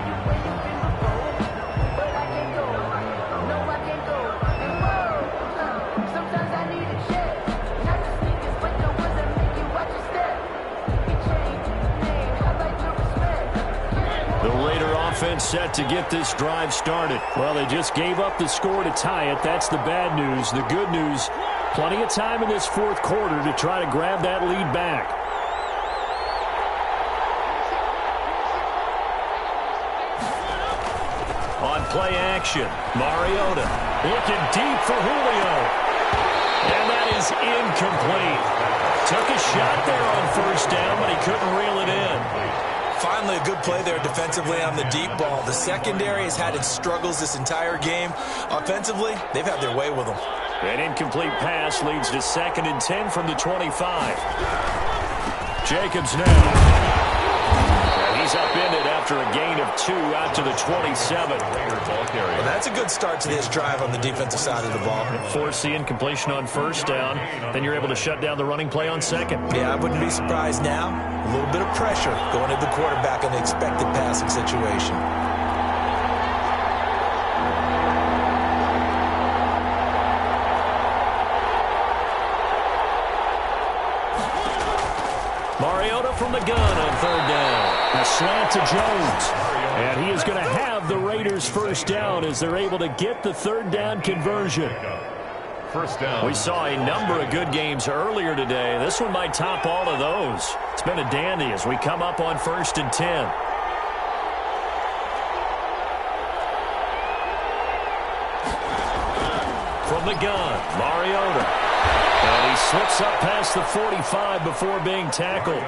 Offense set to get this drive started. Well, they just gave up the score to tie it. That's the bad news. The good news, plenty of time in this 4th quarter to try to grab that lead back. On play action, Mariota looking deep for Julio. And that is incomplete. Took a shot there on 1st down, but he couldn't reel it in. Finally, a good play there defensively on the deep ball. The secondary has had its struggles this entire game. Offensively, they've had their way with them. An incomplete pass leads to 2nd and 10 from the 25. Jacobs now. And he's upended after a gain of 2 out to the 27. Well, that's a good start to this drive on the defensive side of the ball. Force the incompletion on 1st down. Then you're able to shut down the running play on 2nd. Yeah, I wouldn't be surprised now. A little bit of pressure going at the quarterback in the expected passing situation. Mariota from the gun on third down. A slant to Jones. And he is going to have the Raiders first down as they're able to get the third down conversion. First down. We saw a number of good games earlier today. This one might top all of those. It's been a dandy as we come up on 1st and 10. From the gun, Mariota. And he slips up past the 45 before being tackled.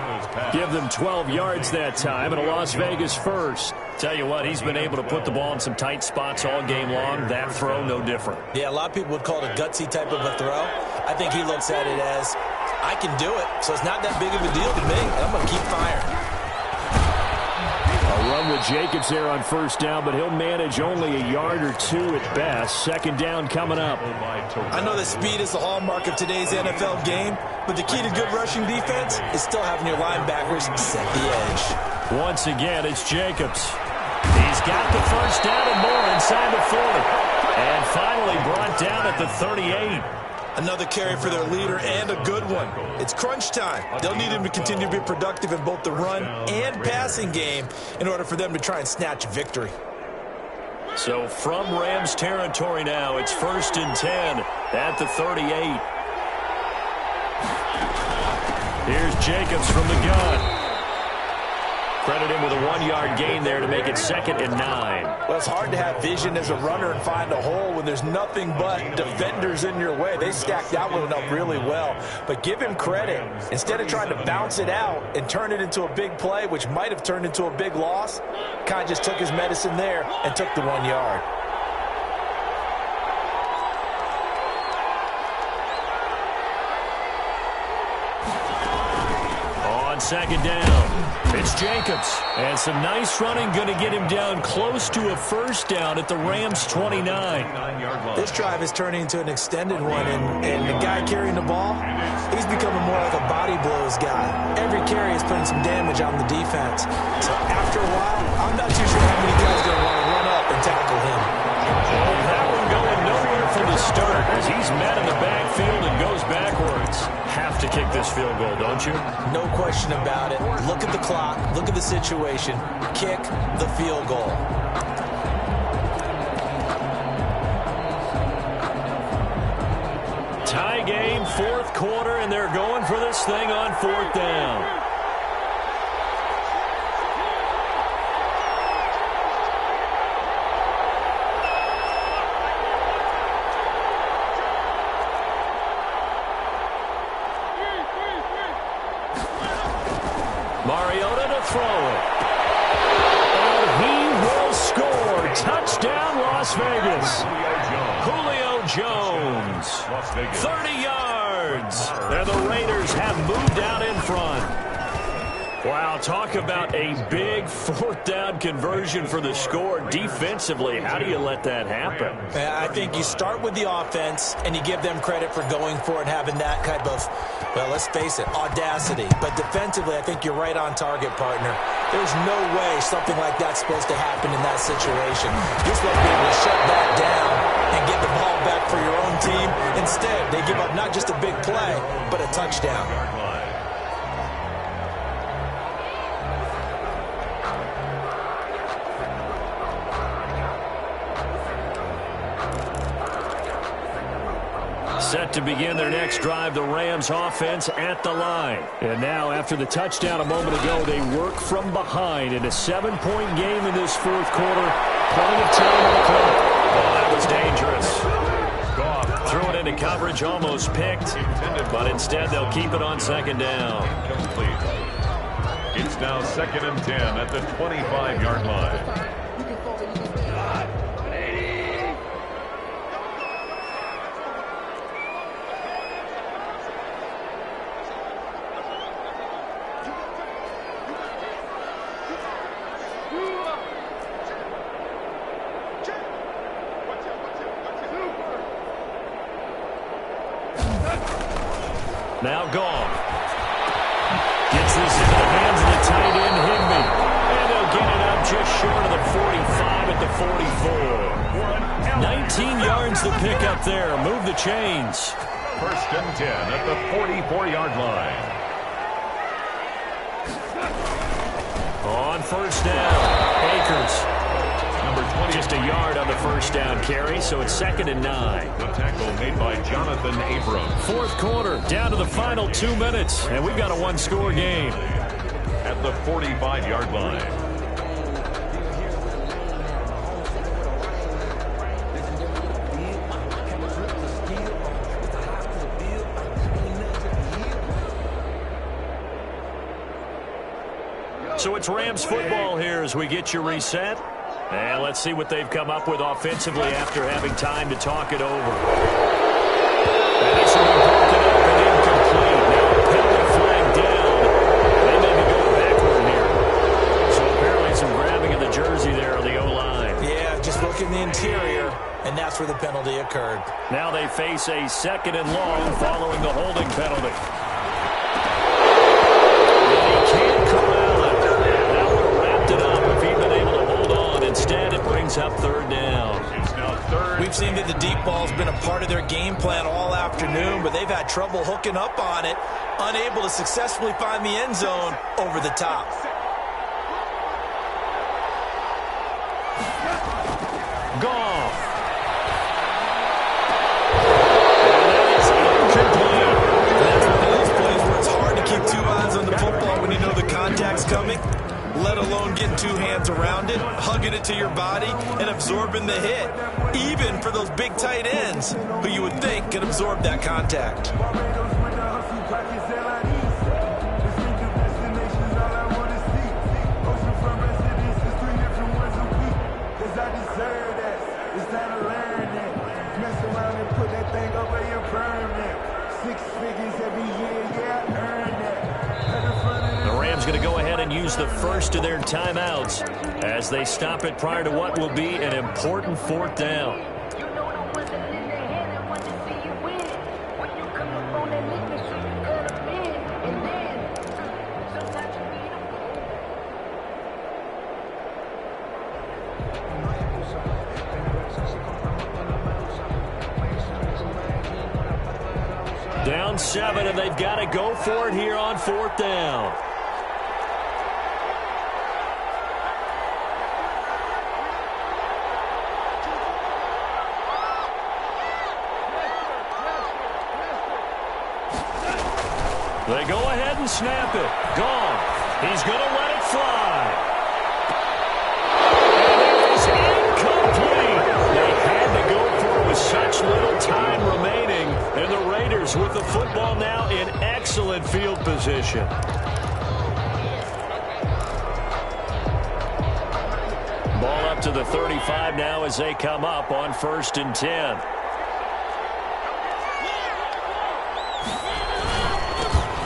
Give them 12 yards that time, and a Las Vegas first. Tell you what, he's been able to put the ball in some tight spots all game long. That throw, no different. Yeah, a lot of people would call it a gutsy type of a throw. I think he looks at it as, I can do it, so it's not that big of a deal to me, and I'm going to keep firing. A run with Jacobs there on first down, but he'll manage only a yard or two at best. Second down coming up. I know that speed is the hallmark of today's NFL game, but the key to good rushing defense is still having your linebackers set the edge. Once again, it's Jacobs. He's got the first down and more inside the 40. And finally brought down at the 38. Another carry for their leader and a good one. It's crunch time. They'll need him to continue to be productive in both the run and passing game in order for them to try and snatch victory. So from Rams territory now, it's 1st and 10 at the 38. Here's Jacobs from the gun. Credit him with a 1-yard gain there to make it 2nd and 9. Well, it's hard to have vision as a runner and find a hole when there's nothing but defenders in your way. They stacked that one up really well. But give him credit. Instead of trying to bounce it out and turn it into a big play, which might have turned into a big loss, kind of just took his medicine there and took the 1 yard. On second down, it's Jacobs. And some nice running going to get him down close to a first down at the Rams 29. This drive is turning into an extended one, and the guy carrying the ball, he's becoming more like a body blows guy. Every carry is putting some damage on the defense. So after a while, I'm not too sure how many guys are going to want to run up and tackle him. Well, that one going nowhere from the start as he's met in the backfield and goes backwards. Have to kick this field goal, don't you? No question about it. Look at the clock. Look at the situation. Kick the field goal. Tie game, 4th quarter, and they're going for this thing on 4th down. Mariota to throw it. And he will score. Touchdown, Las Vegas. Julio Jones. 30 yards. And the Raiders have moved out in front. Wow, talk about a big 4th down conversion for the score. Defensively, how do you let that happen? I think you start with the offense, and you give them credit for going for it, having that type of, well, let's face it, audacity. But defensively, I think you're right on target, partner. There's no way something like that's supposed to happen in that situation. You're supposed to be able to shut that down and get the ball back for your own team. Instead, they give up not just a big play, but a touchdown. Set to begin their next drive, the Rams offense at the line. And now, after the touchdown a moment ago, they work from behind in a 7-point game in this 4th quarter. Plenty of time on the clock. Oh, that was dangerous. Threw it into coverage, almost picked, but instead they'll keep it on 2nd down. It's now 2nd and 10 at the 25-yard line. Now gone. Gets this into the hands of the tight end, Higbee. And they'll get it up just short of the 45 at the 44. 19 yards to pick up there. Move the chains. 1st and 10 at the 44-yard line. On first down, Akers. Number 20. Just a yard on the first down carry, so it's 2nd and 9. The tackle made by Jonathan Abrams. Fourth quarter, down to the final 2 minutes, and we've got a one-score game. At the 45-yard line. So it's Rams football here as we get you reset. And let's see what they've come up with offensively after having time to talk it over. And this will be broken up and incomplete. Now a penalty flag down. They may be going backward here. So apparently some grabbing of the jersey there on the O-line. Yeah, just look in the interior, and that's where the penalty occurred. Now they face a 2nd and long following the holding penalty. And he can't corral it. That would have wrapped it up if he'd been able to hold on. Instead, it brings up 3rd down. It's now 3rd. We've seen that the deep ball's been a part of their game plan all afternoon, but they've had trouble hooking up on it, unable to successfully find the end zone over the top. Goff. And that is incomplete. That's one of those plays where it's hard to keep 2 eyes on the football when you know the contact's coming, let alone getting 2 hands around it, hugging it to your body, and absorbing the hit, even for those big tight ends who you would think can absorb that contact. The Rams going to go ahead and use the first of their timeouts as they stop it prior to what will be an important 4th down. Down 7, and they've got to go for it here on 4th down. They go ahead and snap it. Gone. He's going to let it fly. And it is incomplete. They had to go for it with such little time remaining. And the Raiders with the football now in excellent field position. Ball up to the 35 now as they come up on 1st and 10.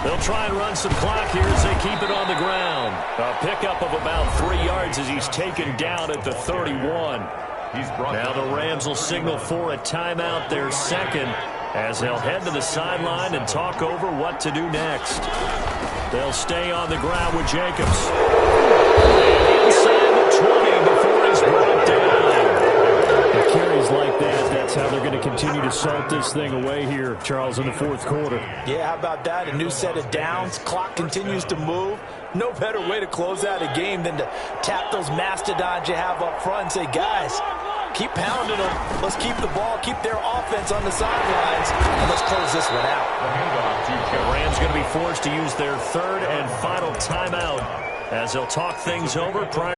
They'll try and run some clock here as they keep it on the ground. A pickup of about 3 yards as he's taken down at the 31. Now the Rams will signal for a timeout, their 2nd, as they'll head to the sideline and talk over what to do next. They'll stay on the ground with Jacobs. And inside the 20 before he's brought down. With carries like that, that's how they're going to continue to salt this thing away here, Charles, in the 4th quarter. Yeah, how about that? A new set of downs. Clock continues to move. No better way to close out a game than to tap those mastodons you have up front and say, guys, keep pounding them. Let's keep the ball, keep their offense on the sidelines, and let's close this one out. The Rams going to be forced to use their 3rd and final timeout as they'll talk things over prior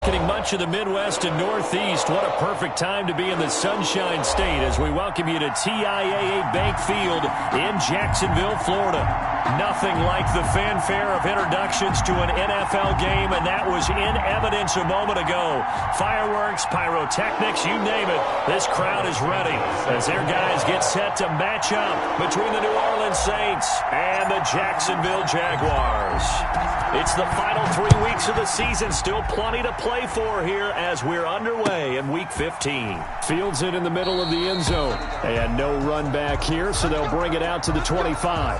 awakening much of the Midwest and Northeast. What a perfect time to be in the Sunshine State as we welcome you to TIAA Bank Field in Jacksonville, Florida. Nothing like the fanfare of introductions to an NFL game, and that was in evidence a moment ago. Fireworks, pyrotechnics, you name it. This crowd is ready as their guys get set to match up between the New Orleans Saints and the Jacksonville Jaguars. It's the final 3 weeks of the season. Still plenty to play for here as we're underway in Week 15. Fields it in the middle of the end zone. And no run back here, so they'll bring it out to the 25.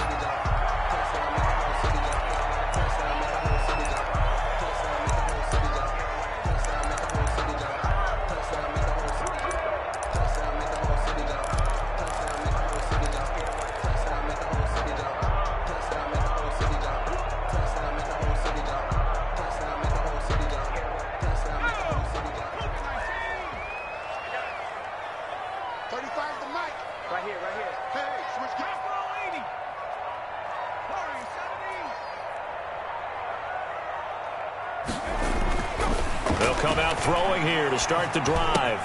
They'll come out throwing here to start the drive.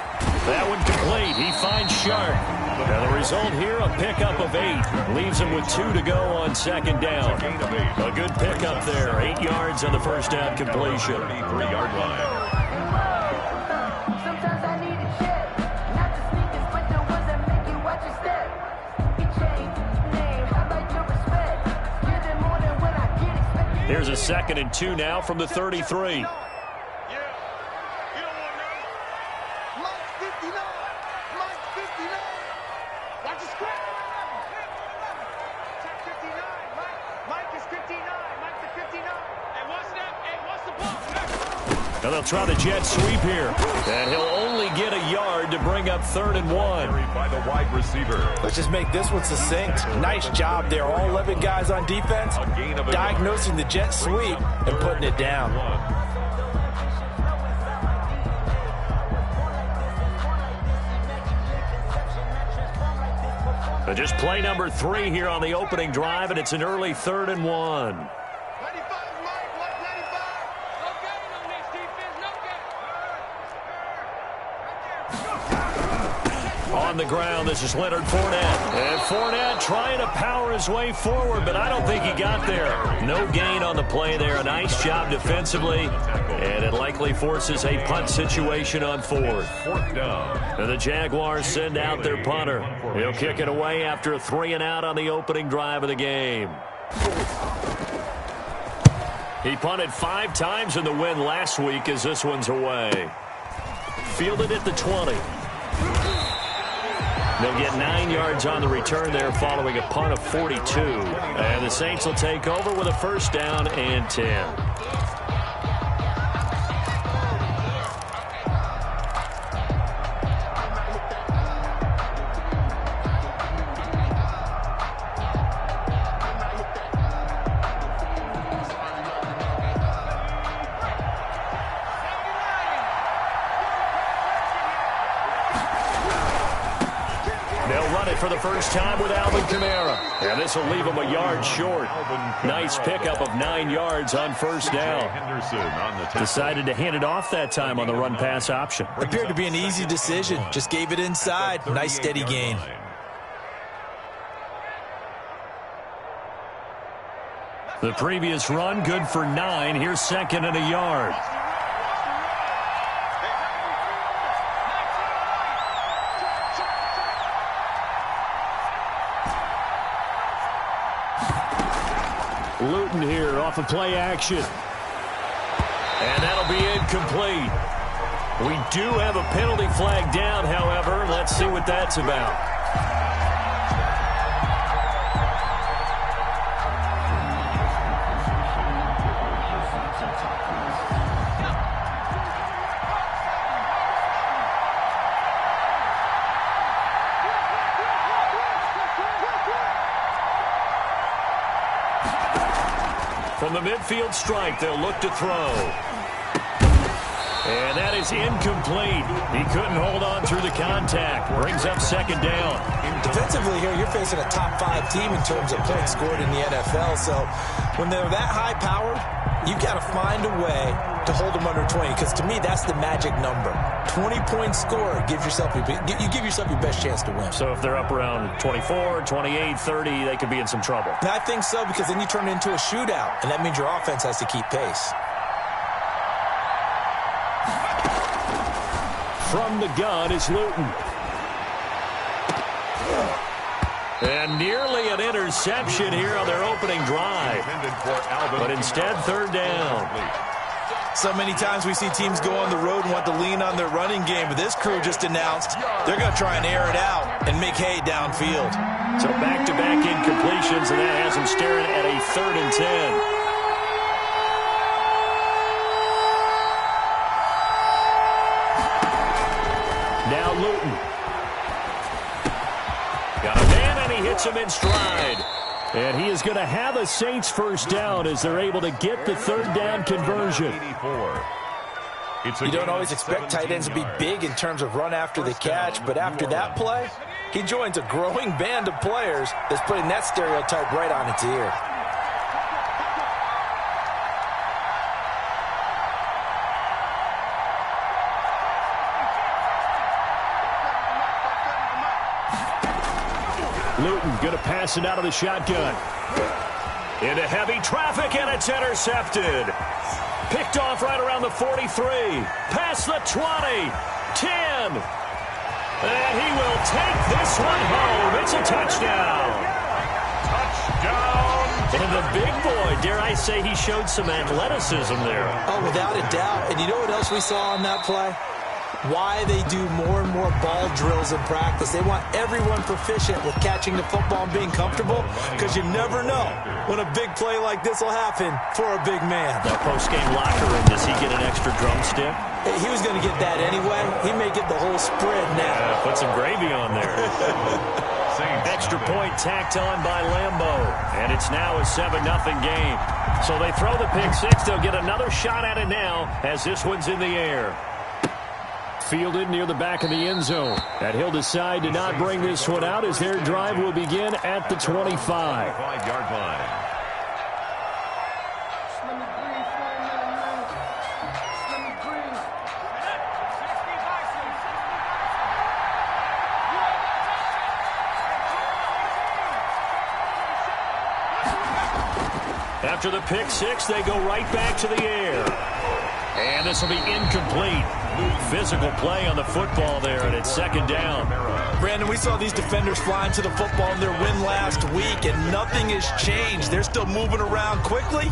That one complete. He finds Sharp. And the result here, a pickup of 8. Leaves him with 2 to go on second down. A good pickup there. 8 yards on the first down completion. 33-yard line. Here's a 2nd and 2 now from the 33. Now they'll try the jet sweep here. And he'll only get a yard to bring up 3rd and 1. By the wide receiver. Let's just make this one succinct. Nice job there. All 11 guys on defense diagnosing the jet sweep and putting it down. But just play number 3 here on the opening drive, and it's an early 3rd and 1. On the ground, this is Leonard Fournette. And Fournette trying to power his way forward, but I don't think he got there. No gain on the play there. A nice job defensively. And it likely forces a punt situation on 4th down. And the Jaguars send out their punter. He'll kick it away after a 3-and-out on the opening drive of the game. He punted 5 times in the win last week as this one's away. Fielded at the 20. They'll get 9 yards on the return there following a punt of 42. And the Saints will take over with a 1st down and 10. For the first time with Alvin Kamara. And this will leave him a yard short. Nice pickup of 9 yards on 1st down. Decided to hand it off that time on the run-pass option. Appeared to be an easy decision. Just gave it inside. Nice steady gain. The previous run good for 9. Here's 2nd and a yard. Luton here off of play action. And that'll be incomplete. We do have a penalty flag down, however. Let's see what that's about. From the midfield strike, they'll look to throw. And that is incomplete. He couldn't hold on through the contact. Brings up 2nd down. Defensively here, you're facing a top 5 team in terms of points scored in the NFL. So when they're that high-powered, you've got to find a way to hold them under 20, because to me, that's the magic number. 20-point score, you give yourself your best chance to win. So if they're up around 24, 28, 30, they could be in some trouble. And I think so, because then you turn it into a shootout, and that means your offense has to keep pace. From the gun is Luton. And nearly an interception here on their opening drive. But instead, third down. So many times we see teams go on the road and want to lean on their running game, but this crew just announced they're going to try and air it out and make hay downfield. So back-to-back incompletions, and that has them staring at a 3rd and 10. Now Luton. Got a man, and he hits him in stride. And he is going to have a Saints first down as they're able to get the third down conversion. You don't always expect tight ends to be big in terms of run after the catch, but after that play, he joins a growing band of players that's putting that stereotype right on its ear. Luton going to pass it out of the shotgun. Into heavy traffic, and it's intercepted. Picked off right around the 43. Past the 20. 10. And he will take this one home. It's a touchdown. Touchdown. And the big boy, dare I say, he showed some athleticism there. Oh, without a doubt. And you know what else we saw on that play? Why they do more and more ball drills in practice. They want everyone proficient with catching the football and being comfortable, because you never know when a big play like this will happen for a big man. That post-game locker room, does he get an extra drumstick? He was going to get that anyway. He may get the whole spread now. Yeah, put some gravy on there. Extra point tacked on by Lambeau. And it's now a 7-0 game. So they throw the pick six. They'll get another shot at it now as this one's in the air. Fielded near the back of the end zone. And he'll decide to not bring this one out as their drive will begin at the 25-yard line. After the pick six, they go right back to the air. And this will be incomplete. Physical play on the football there, and it's second down. Brandon, we saw these defenders flying to the football in their win last week, and nothing has changed. They're still moving around quickly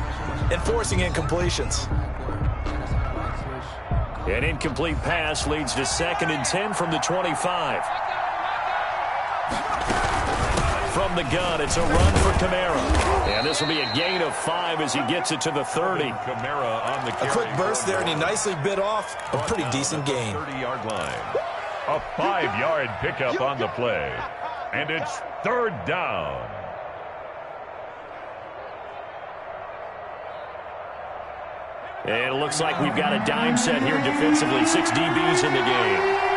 and forcing incompletions. An incomplete pass leads to 2nd and 10 from the 25. From the gun, it's a run for Kamara. And this will be a gain of 5 as he gets it to the 30. Kamara on the carry. A quick burst there, and he nicely bit off a pretty decent gain. 30-yard line. A 5-yard pickup on the play. And it's third down. And it looks like we've got a dime set here defensively. 6 DBs in the game.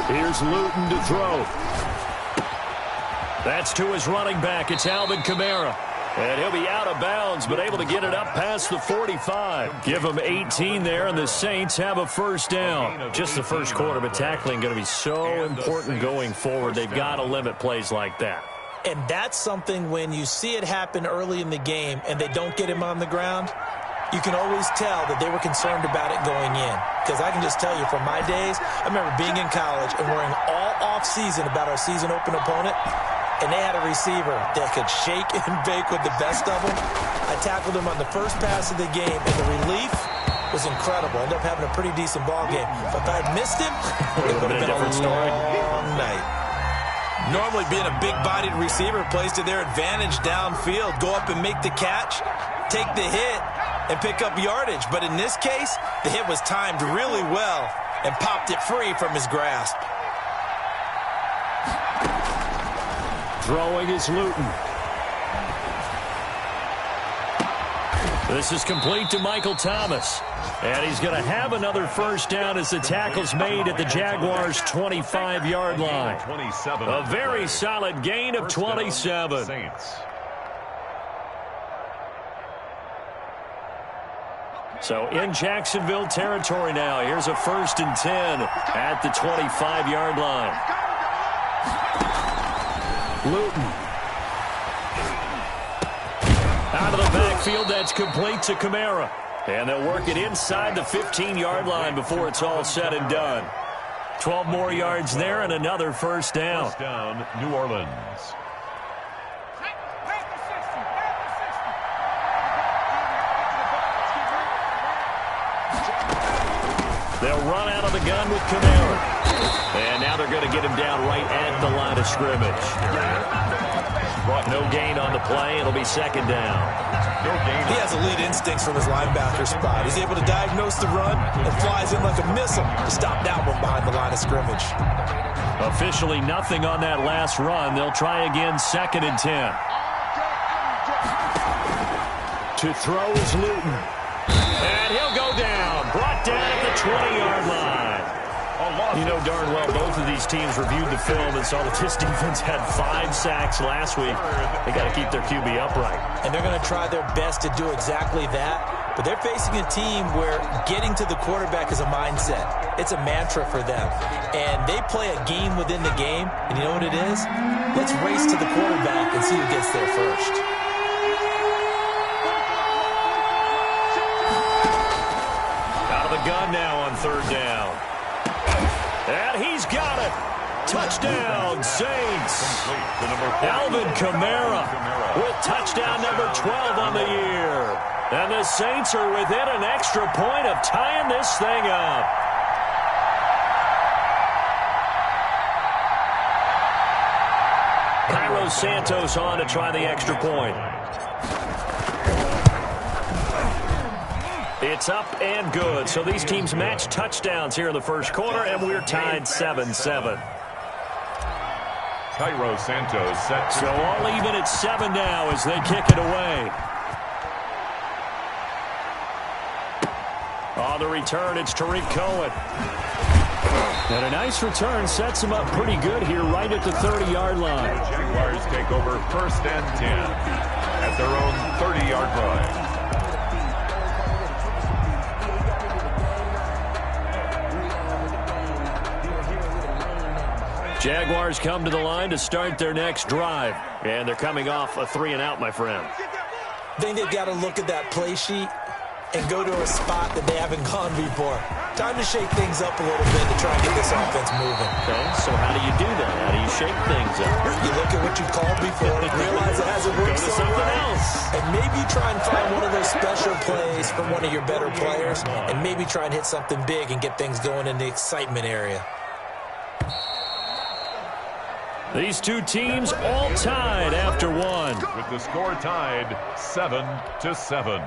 Here's Luton to throw. That's to his running back. It's Alvin Kamara. And he'll be out of bounds, but able to get it up past the 45. Give him 18 there, and the Saints have a first down. Just the first quarter, but tackling going to be so important going forward. They've got to limit plays like that. And that's something when you see it happen early in the game and they don't get him on the ground, you can always tell that they were concerned about it going in. Because I can just tell you from my days, I remember being in college and worrying all off-season about our season open opponent, and they had a receiver that could shake and bake with the best of them. I tackled him on the first pass of the game, and the relief was incredible. Ended up having a pretty decent ball game. But if I had missed him, it would have been a long night. Normally being a big-bodied receiver plays to their advantage downfield. Go up and make the catch, take the hit, and pick up yardage. But in this case, the hit was timed really well and popped it free from his grasp. Throwing is Luton. This is complete to Michael Thomas. And he's going to have another first down as the tackle's made at the Jaguars' 25-yard line. A very solid gain of 27. So in Jacksonville territory now. Here's a 1st and 10 at the 25-yard line. Luton. Out of the backfield, that's complete to Kamara. And they'll work it inside the 15-yard line before it's all said and done. 12 more yards there and another first down. First down, New Orleans. They'll run out of the gun with Kamara. And now they're going to get him down right at the line of scrimmage. No gain on the play. It'll be second down. No gain. He has elite instincts from his linebacker spot. He's able to diagnose the run and flies in like a missile to stop that one behind the line of scrimmage. Officially nothing on that last run. They'll try again, 2nd and 10. To throw is Luton. And he'll go down. Brought down at the 20-yard line. You know darn well both of these teams reviewed the film and saw that this defense had 5 sacks last week. They got to keep their QB upright. And they're going to try their best to do exactly that. But they're facing a team where getting to the quarterback is a mindset. It's a mantra for them. And they play a game within the game. And you know what it is? Let's race to the quarterback and see who gets there first. Out of the gun now on 3rd down. And he's got it. Touchdown, Saints. Alvin Kamara with touchdown number 12 on the year. And the Saints are within an extra point of tying this thing up. Cairo Santos on to try the extra point. It's up and good. So these teams match touchdowns here in the first quarter, and we're tied 7-7. Cairo Santos set. So all even at 7 now as they kick it away. On the return, it's Tariq Cohen. And a nice return sets him up pretty good here right at the 30-yard line. The Jaguars take over 1st and 10 at their own 30-yard line. Jaguars come to the line to start their next drive. And they're coming off a 3-and-out, my friend. I think they've got to look at that play sheet and go to a spot that they haven't gone before. Time to shake things up a little bit to try and get this offense moving. Okay, so how do you do that? How do you shake things up? You look at what you called before, realize it hasn't worked so well, and maybe try and find one of those special plays from one of your better players, and maybe try and hit something big and get things going in the excitement area. These two teams all tied after one. With the score tied 7-7.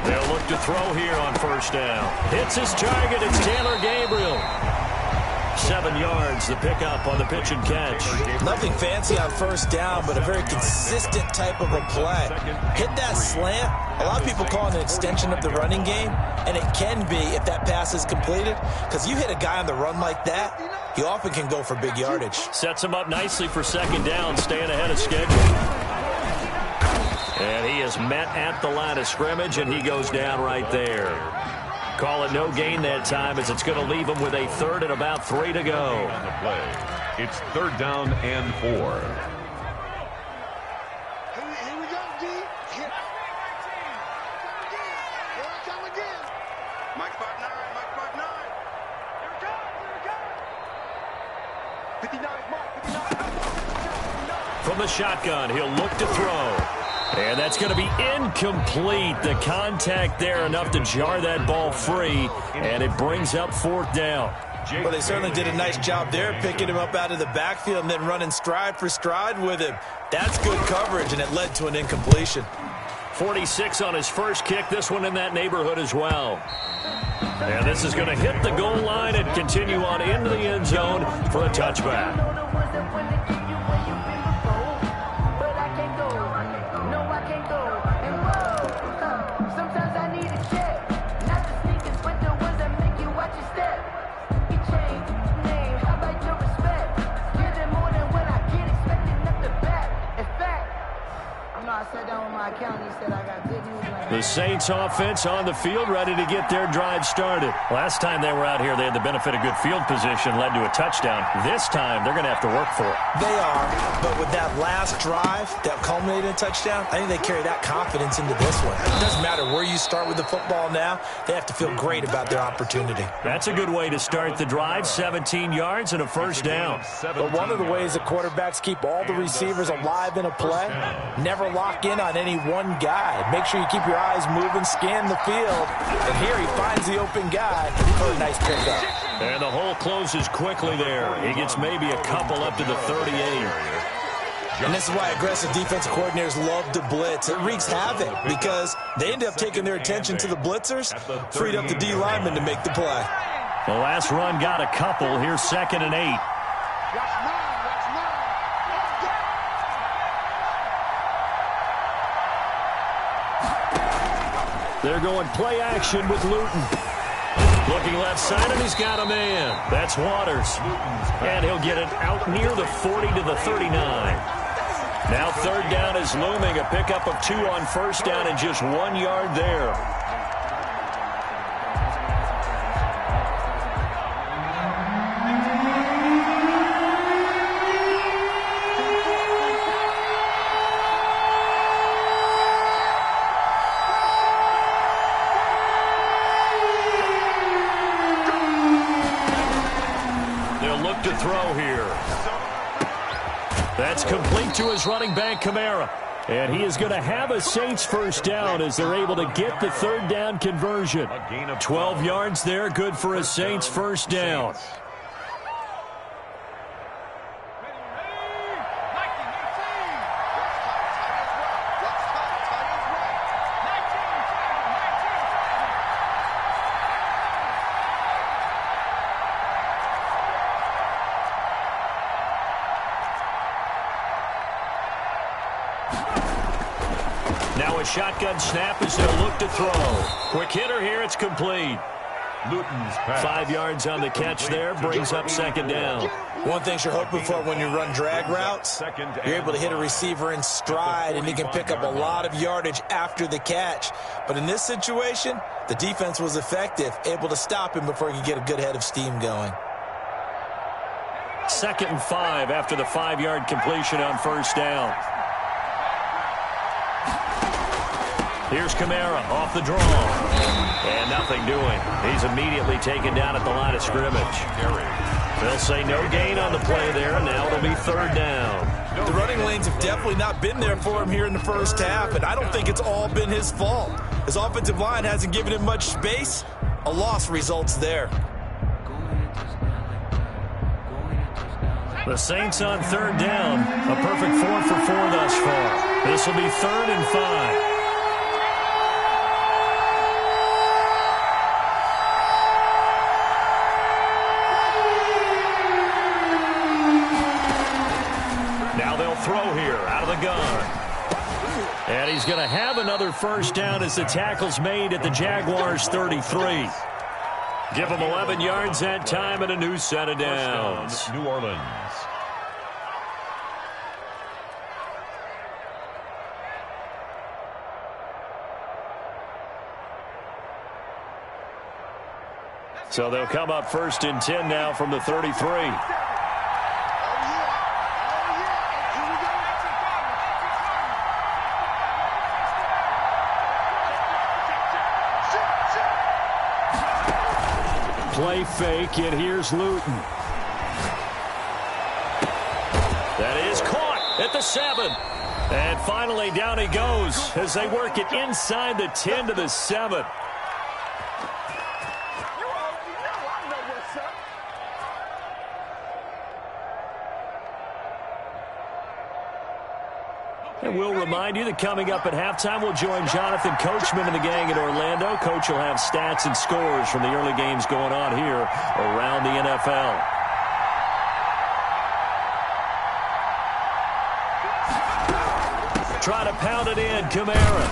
They'll look to throw here on 1st down. Hits his target. It's Taylor Gabriel. 7 yards, the pickup on the pitch and catch. Nothing fancy on 1st down, but a very consistent type of a play. Hit that slant. A lot of people call it an extension of the running game, and it can be if that pass is completed, because you hit a guy on the run like that, he often can go for big yardage. Sets him up nicely for 2nd down, staying ahead of schedule. And he is met at the line of scrimmage, and he goes down right there. Call it no gain that time, as it's going to leave him with a 3rd and about 3 to go. On the play, it's 3rd down and 4. Here we go, D. Here I come again. Mike 5-9, Mike 5-9. Here we go. 59, Mike, 59. From the shotgun, he'll look to throw. And that's going to be incomplete. The contact there enough to jar that ball free, and it brings up 4th down. Well, they certainly did a nice job there, picking him up out of the backfield and then running stride for stride with him. That's good coverage, and it led to an incompletion. 46 on his first kick. This one in that neighborhood as well. And this is going to hit the goal line and continue on into the end zone for a touchback. The Saints offense on the field, ready to get their drive started. Last time they were out here, they had the benefit of good field position, led to a touchdown. This time, they're going to have to work for it. They are, but with that last drive that culminated in a touchdown, I think they carry that confidence into this one. It doesn't matter where you start with the football now. They have to feel great about their opportunity. That's a good way to start the drive, 17 yards and a first down. But one of the ways that quarterbacks keep all the receivers alive in a play, never lock in on any one guy. Make sure you keep your eyes moving, scan the field, and here he finds the open guy for a nice pickup. And the hole closes quickly there. He gets maybe a couple up to the 38. And this is why aggressive defensive coordinators love to blitz. It wreaks havoc because they end up taking their attention to the blitzers, freed up the D lineman to make the play. The last run got a couple. Here's 2nd and 8. They're going play action with Luton. Looking left side, and he's got a man. That's Waters. And he'll get it out near the 40 to the 39. Now 3rd down is looming. A pickup of 2 on 1st down and just 1 yard there. To throw here. That's complete to his running back, Kamara. And he is going to have a Saints first down as they're able to get the 3rd down conversion. 12 yards there, good for a Saints first down. Now a shotgun snap as they'll look to throw. Quick hitter here, it's complete. Luton's pass. 5 yards on the catch there, brings up 2nd down. One thing you're hoping for when you run drag routes, you're able to hit a receiver in stride and he can pick up a lot of yardage after the catch. But in this situation, the defense was effective, able to stop him before he could get a good head of steam going. 2nd and 5 after the 5-yard completion on 1st down. Here's Kamara off the draw. And nothing doing. He's immediately taken down at the line of scrimmage. They'll say no gain on the play there, and now it'll be 3rd down. The running lanes have definitely not been there for him here in the first half, and I don't think it's all been his fault. His offensive line hasn't given him much space. A loss results there. The Saints on 3rd down. A perfect 4 for 4 thus far. This will be 3rd and 5. Throw here out of the gun. And he's going to have another first down as the tackle's made at the Jaguars 33. Give him 11 yards that time and a new set of downs. New Orleans. So they'll come up 1st and 10 now from the 33. Play fake, and here's Luton. That is caught at the 7. And finally down he goes as they work it inside the 10 to the 7. And we'll remind you that coming up at halftime, we'll join Jonathan Coachman and the gang in Orlando. Coach will have stats and scores from the early games going on here around the NFL. Try to pound it in, Kamara.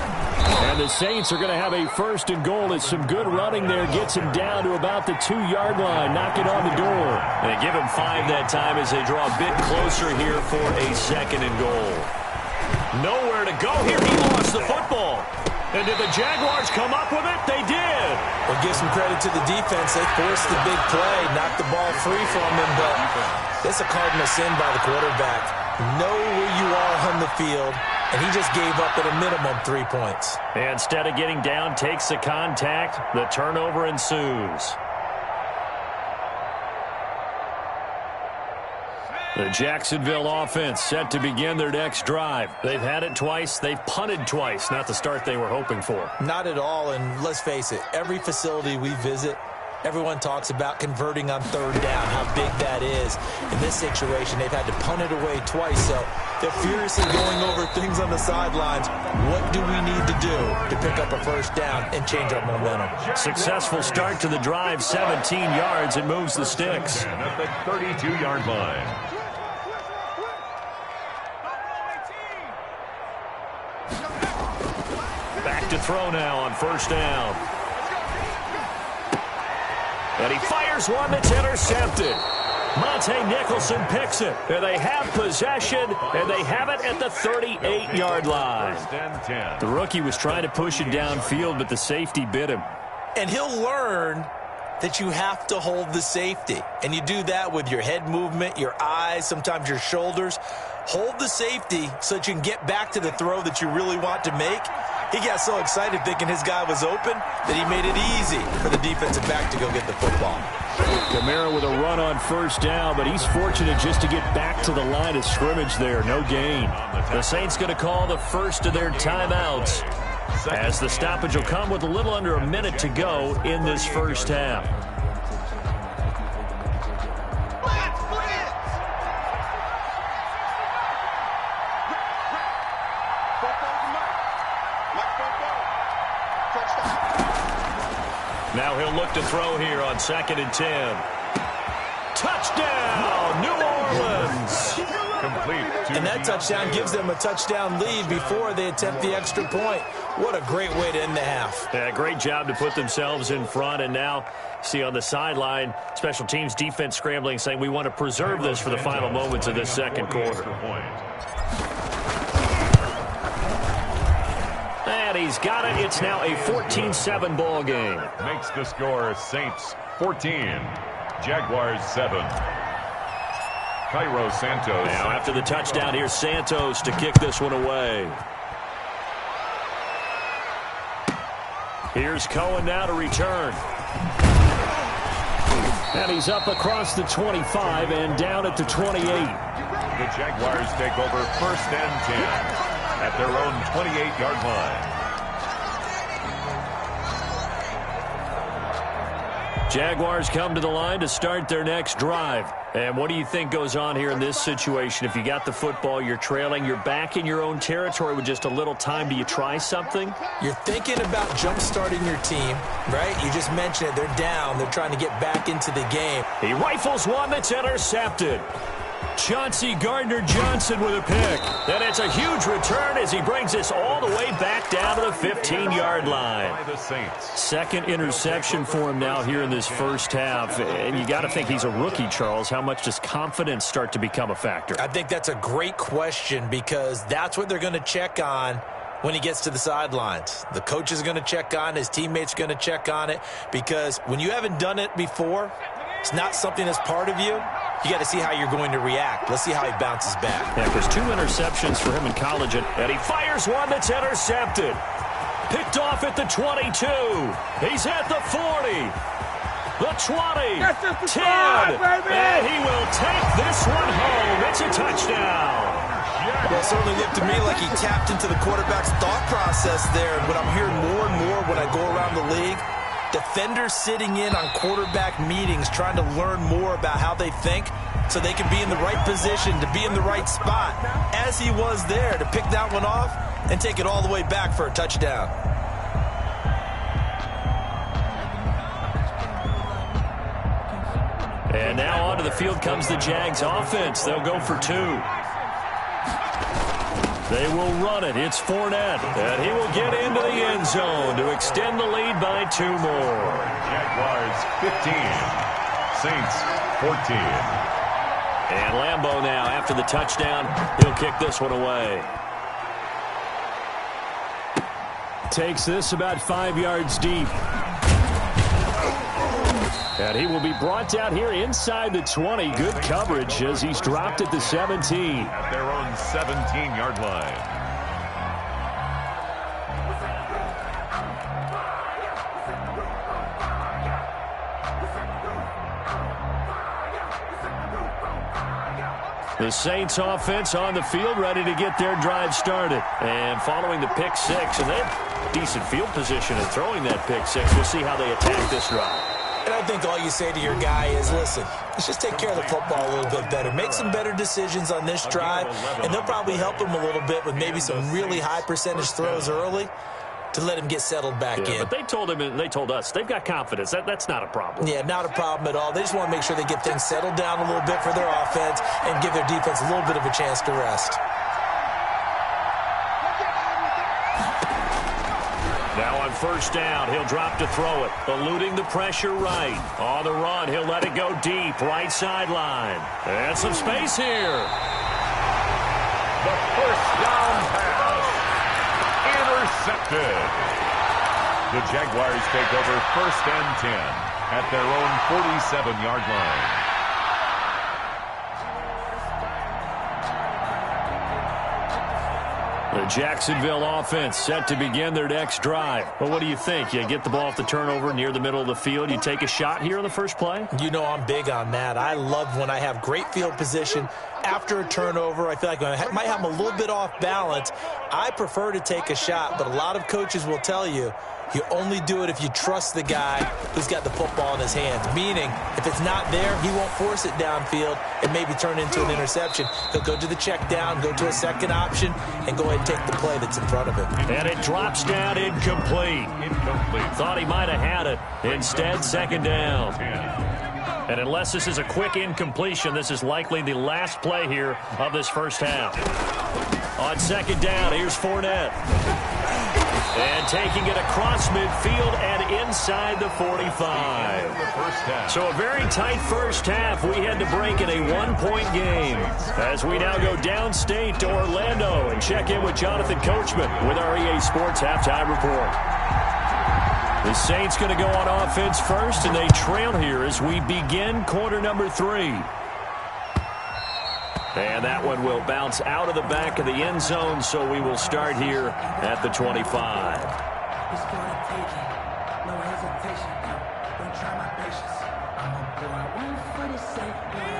And the Saints are going to have a 1st and goal as some good running there gets him down to about the 2-yard line. Knock it on the door. They give him 5 that time as they draw a bit closer here for a 2nd and goal. Nowhere to go here. He lost the football. And did the Jaguars come up with it? They did. Well, give some credit to the defense. They forced the big play, knocked the ball free from him, but that's a cardinal sin by the quarterback. Know where you are on the field, and he just gave up at a minimum 3 points. And instead of getting down, takes the contact. The turnover ensues. The Jacksonville offense set to begin their next drive. They've had it twice. They've punted twice. Not the start they were hoping for. Not at all, and let's face it, every facility we visit, everyone talks about converting on 3rd down, how big that is. In this situation, they've had to punt it away twice, so they're furiously going over things on the sidelines. What do we need to do to pick up a 1st down and change our momentum? Successful start to the drive, 17 yards. It moves the sticks. At the 32-yard line. Back to throw now on 1st down. And he fires one that's intercepted. Monte Nicholson picks it. And they have possession, and they have it at the 38-yard line. The rookie was trying to push it downfield, but the safety bit him. And he'll learn that you have to hold the safety. And you do that with your head movement, your eyes, sometimes your shoulders. Hold the safety so that you can get back to the throw that you really want to make. He got so excited thinking his guy was open that he made it easy for the defensive back to go get the football. Kamara with a run on 1st down, but he's fortunate just to get back to the line of scrimmage there. No gain. The Saints going to call the first of their timeouts as the stoppage will come with a little under a minute to go in this 1st half. Now he'll look to throw here on 2nd and 10. Touchdown, New Orleans! Complete. And that touchdown gives them a touchdown lead before they attempt the extra point. What a great way to end the half. Yeah, great job to put themselves in front. And now, see on the sideline, special teams defense scrambling, saying we want to preserve this for the final moments of this 2nd quarter. And he's got it. It's now a 14-7 ball game. Makes the score Saints 14, Jaguars 7. Cairo Santos. Now after the touchdown, here's Santos to kick this one away. Here's Cohen now to return. And he's up across the 25 and down at the 28. The Jaguars take over 1st and 10. At their own 28-yard line. Jaguars come to the line to start their next drive. And what do you think goes on here in this situation? If you got the football, you're trailing, you're back in your own territory with just a little time. Do you try something? You're thinking about jump-starting your team, right? You just mentioned it. They're down. They're trying to get back into the game. He rifles one that's intercepted. Chauncey Gardner-Johnson with a pick. And it's a huge return as he brings us all the way back down to the 15-yard line. 2nd interception for him now here in this 1st half. And you got to think he's a rookie, Charles. How much does confidence start to become a factor? I think that's a great question because that's what they're going to check on when he gets to the sidelines. The coach is going to check on it. His teammates are going to check on it because when you haven't done it before, it's not something that's part of you. You got to see how you're going to react. Let's see how he bounces back. Yeah, there's 2 interceptions for him in college, and he fires one that's intercepted. Picked off at the 22. He's at the 40. The 20. 10. And he will take this one home. It's a touchdown. Well, it certainly looked to me like he tapped into the quarterback's thought process there. But I'm hearing more and more when I go around the league. Defenders sitting in on quarterback meetings trying to learn more about how they think. so they can be in the right position, to be in the right spot, as he was there, to pick that one off and take it all the way back for a touchdown. And now onto the field comes the Jags offense. They'll go for 2. They will run it. It's Fournette. And he will get into the end zone to extend the lead by 2 more. Jaguars 15. Saints 14. And Lambeau now, after the touchdown, he'll kick this one away. Takes this about 5 yards deep. And he will be brought down here inside the 20. Good coverage as he's dropped at the 17. At their own 17-yard line. The Saints offense on the field, ready to get their drive started. And following the pick 6, and they have decent field position in throwing that pick 6. We'll see how they attack this drive. And I think all you say to your guy is, listen, let's just take care of the football a little bit better. Make some better decisions on this drive, and they'll probably help him a little bit with maybe some really high percentage throws early to let him get settled back in. But they told him and they told us they've got confidence. That's not a problem. Yeah, not a problem at all. They just want to make sure they get things settled down a little bit for their offense and give their defense a little bit of a chance to rest. Now on first down, he'll drop to throw it. Eluding the pressure right. On the run, he'll let it go deep. Right sideline. And some space here. The first down pass. Intercepted. The Jaguars take over 1st and 10 at their own 47-yard line. The Jacksonville offense set to begin their next drive. Well, what do you think? You get the ball off the turnover near the middle of the field. You take a shot here on the first play? You know I'm big on that. I love when I have great field position after a turnover. I feel like I might have them a little bit off balance. I prefer to take a shot, but a lot of coaches will tell you you only do it if you trust the guy who's got the football in his hands. Meaning, if it's not there, he won't force it downfield and maybe turn into an interception. He'll go to the check down, go to a second option, and go ahead and take the play that's in front of him. And it drops down incomplete. Thought he might have had it. Instead, second down. And unless this is a quick incompletion, this is likely the last play here of this first half. On second down, here's Fournette. And taking it across midfield and inside the 45. So a very tight first half. We had to break in a one-point game. As we now go downstate to Orlando and check in with Jonathan Coachman with our EA Sports Halftime Report. The Saints going to go on offense first, and they trail here as we begin quarter number 3. And that one will bounce out of the back of the end zone, so we will start here at the 25.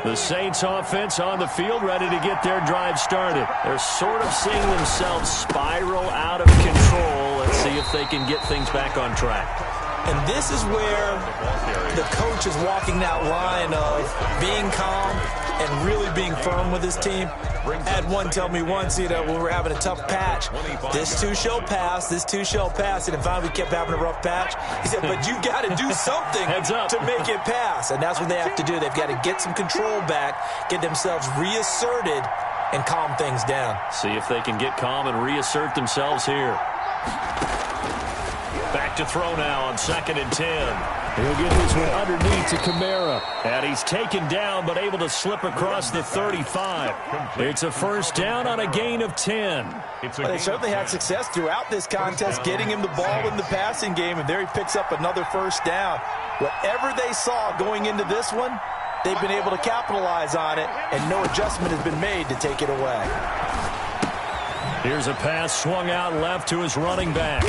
The Saints offense on the field, ready to get their drive started. They're sort of seeing themselves spiral out of control. Let's see if they can get things back on track. And this is where the coach is walking that line of being calm and really being firm with his team. I had one tell me once, when we were having a tough patch, this too shall pass, this too shall pass. And finally we kept having a rough patch. He said, but you got to do something to make it pass. And that's what they have to do. They've got to get some control back, get themselves reasserted, and calm things down. See if they can get calm and reassert themselves here. Back to throw now on 2nd and 10. He'll get this one underneath to Kamara. And he's taken down, but able to slip across the 35. It's a first down on a gain of 10. Well, they certainly had success throughout this contest, getting him the ball in the passing game, and there he picks up another first down. Whatever they saw going into this one, they've been able to capitalize on it, and no adjustment has been made to take it away. Here's a pass swung out left to his running back.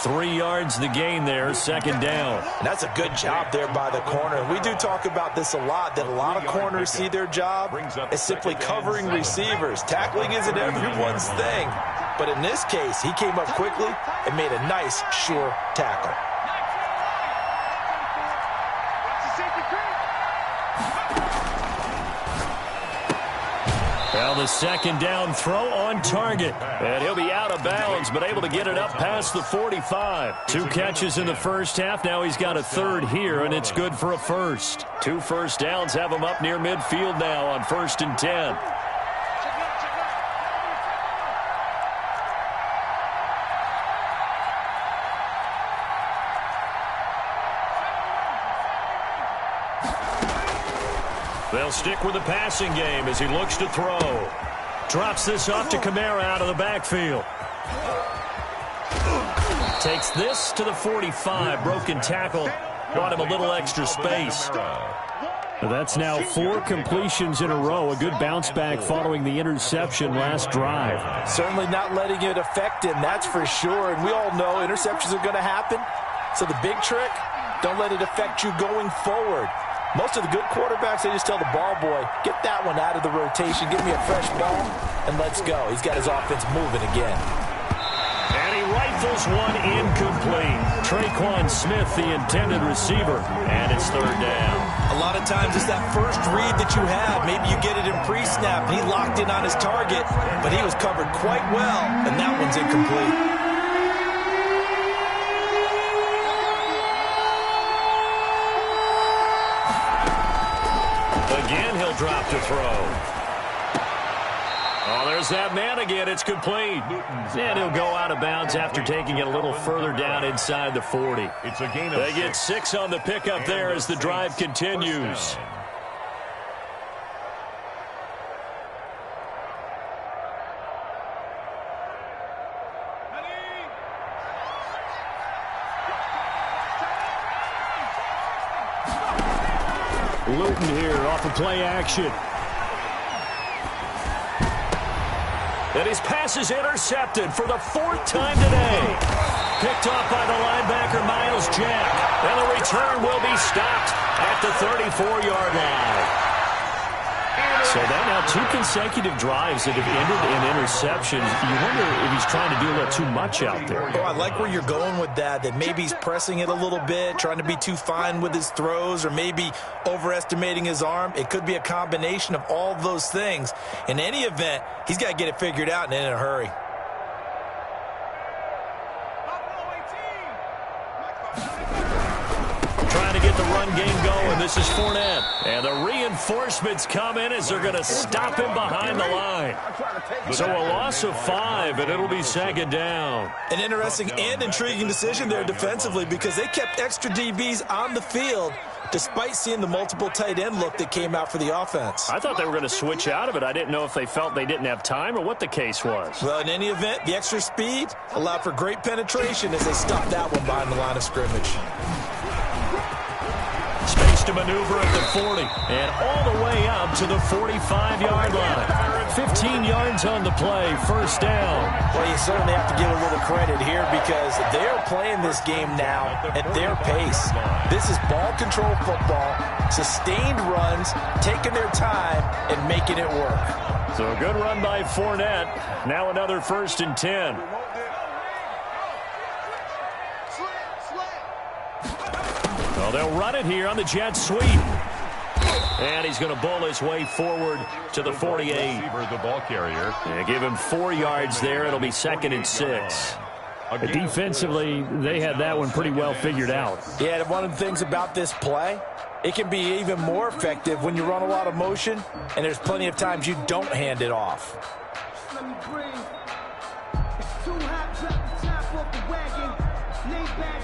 3 yards the gain there, 2nd down. And that's a good job there by the corner. We do talk about this a lot, that a lot of corners see their job as simply covering receivers. Tackling isn't everyone's thing. But in this case, he came up quickly and made a nice, sure tackle. Well, the second down throw on target. And he'll be out of bounds, but able to get it up past the 45. 2 catches in the first half. Now he's got a third here, and it's good for a first. 2 first downs have him up near midfield now on 1st and 10. They'll stick with the passing game as he looks to throw. Drops this off to Kamara out of the backfield. Takes this to the 45. Broken tackle. Brought him a little extra space. That's now 4 completions in a row. A good bounce back following the interception last drive. Certainly not letting it affect him, that's for sure. And we all know interceptions are going to happen. So the big trick, don't let it affect you going forward. Most of the good quarterbacks, they just tell the ball boy, get that one out of the rotation, give me a fresh ball, and let's go. He's got his offense moving again. And he rifles one incomplete. Traquan Smith, the intended receiver, and it's 3rd down. A lot of times it's that first read that you have. Maybe you get it in pre-snap, and he locked in on his target, but he was covered quite well, and that one's incomplete. Again, he'll drop to throw. Oh, there's that man again. It's complete. And he'll go out of bounds after taking it a little further down inside the 40. It's a gain of They get 6 on the pickup there as the drive continues. Luton here off of play action. And his pass is intercepted for the 4th time today. Picked off by the linebacker, Miles Jack. And the return will be stopped at the 34-yard line. So that now 2 consecutive drives that have ended in interceptions. You wonder if he's trying to do a little too much out there. Oh, I like where you're going with that maybe he's pressing it a little bit, trying to be too fine with his throws, or maybe overestimating his arm. It could be a combination of all of those things. In any event, he's got to get it figured out and in a hurry. Trying to get the run game going. This is Fournette. And the reinforcements come in as they're going to stop him behind the line. So a loss of 5, and it'll be 2nd down. An interesting and intriguing decision there defensively, because they kept extra DBs on the field despite seeing the multiple tight end look that came out for the offense. I thought they were going to switch out of it. I didn't know if they felt they didn't have time or what the case was. Well, in any event, the extra speed allowed for great penetration as they stopped that one behind the line of scrimmage. Space to maneuver at the 40 and all the way up to the 45-yard line. 15 yards on the play, 1st down. Well, you certainly have to give a little credit here because they're playing this game now at their pace. This is ball control football, sustained runs, taking their time and making it work. So a good run by Fournette. Now another 1st and 10. Well, they'll run it here on the jet sweep. And he's going to bull his way forward to the 48. The ball carrier. Yeah, give him 4 yards there. It'll be 2nd and 6. Defensively, they had that one pretty well figured out. Yeah, and one of the things about this play, it can be even more effective when you run a lot of motion, and there's plenty of times you don't hand it off. Let me bring. It's too hot, drop the top off the wagon. Lay back.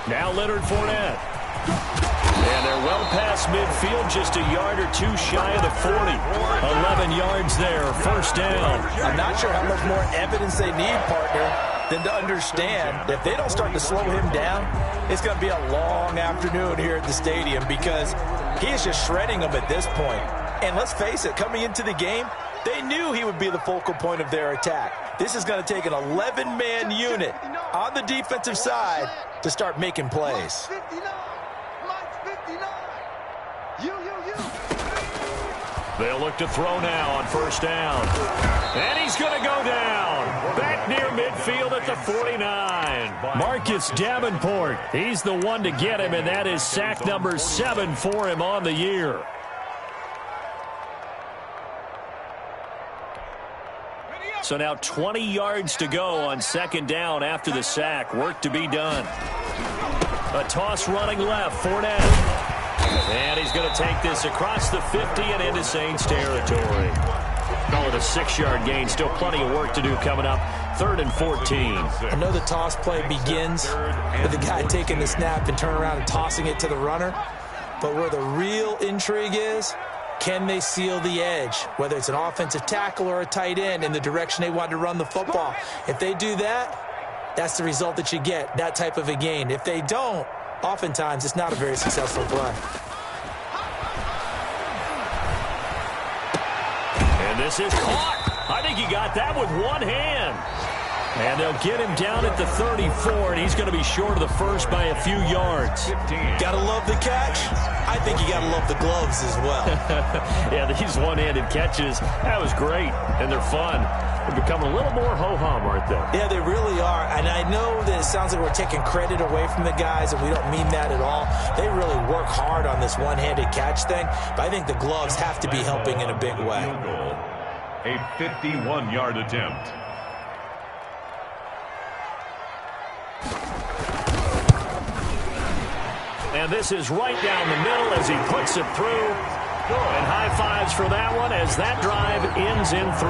Now Leonard Fournette. And they're well past midfield, just a yard or 2 shy of the 40. 11 yards there, 1st down. I'm not sure how much more evidence they need, partner, than to understand that if they don't start to slow him down, it's going to be a long afternoon here at the stadium because he is just shredding them at this point. And let's face it, coming into the game, they knew he would be the focal point of their attack. This is going to take an 11-man unit on the defensive side to start making plays. They'll look to throw now on 1st down. And he's going to go down. 49. Marcus Davenport, he's the one to get him, and that is sack number 7 for him on the year. So now 20 yards to go on second down after the sack. Work to be done. A toss running left, Fournette. And he's going to take this across the 50 and into Saints territory. With a 6-yard gain, still plenty of work to do coming up. 3rd and 14. I know the toss play begins with the guy taking the snap and turning around and tossing it to the runner. But where the real intrigue is, can they seal the edge, whether it's an offensive tackle or a tight end, in the direction they want to run the football? If they do that, that's the result that you get, that type of a gain. If they don't, oftentimes it's not a very successful play. And this is caught. I think he got that with one hand. And they'll get him down at the 34, and he's going to be short of the first by a few yards. Gotta love the catch. I think you gotta love the gloves as well. Yeah, these one-handed catches, that was great, and they're fun. They're becoming a little more ho-hum, aren't they? Yeah, they really are. And I know that it sounds like we're taking credit away from the guys, and we don't mean that at all. They really work hard on this one-handed catch thing, but I think the gloves have to be helping in a big way. A 51-yard attempt. And this is right down the middle as he puts it through. And high fives for that one as that drive ends in 3.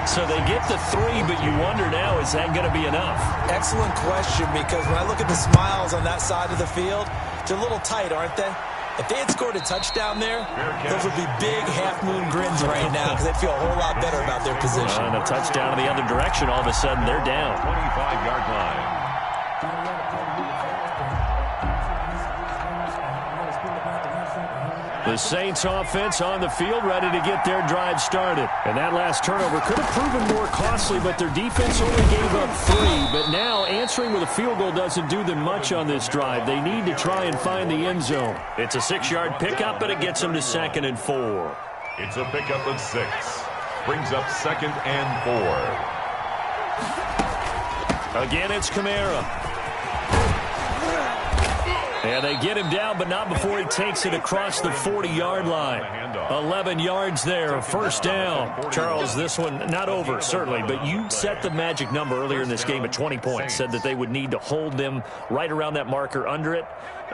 So they get the 3, but you wonder now, is that going to be enough? Excellent question, because when I look at the smiles on that side of the field, they're a little tight, aren't they? If they had scored a touchdown there, those would be big half-moon grins right now because they'd feel a whole lot better about their position. And a touchdown in the other direction, all of a sudden they're down. 25-yard line. The Saints offense on the field, ready to get their drive started. And that last turnover could have proven more costly, but their defense only gave up 3. But now answering with a field goal doesn't do them much on this drive. They need to try and find the end zone. It's a 6-yard pickup, but it gets them to 2nd and 4. It's a pickup of 6. Brings up 2nd and 4. Again, it's Kamara. And they get him down, but not before he takes it across the 40-yard line. 11 yards there, first down. Charles, this one not over, certainly, but you set the magic number earlier in this game at 20 points, said that they would need to hold them right around that marker under it.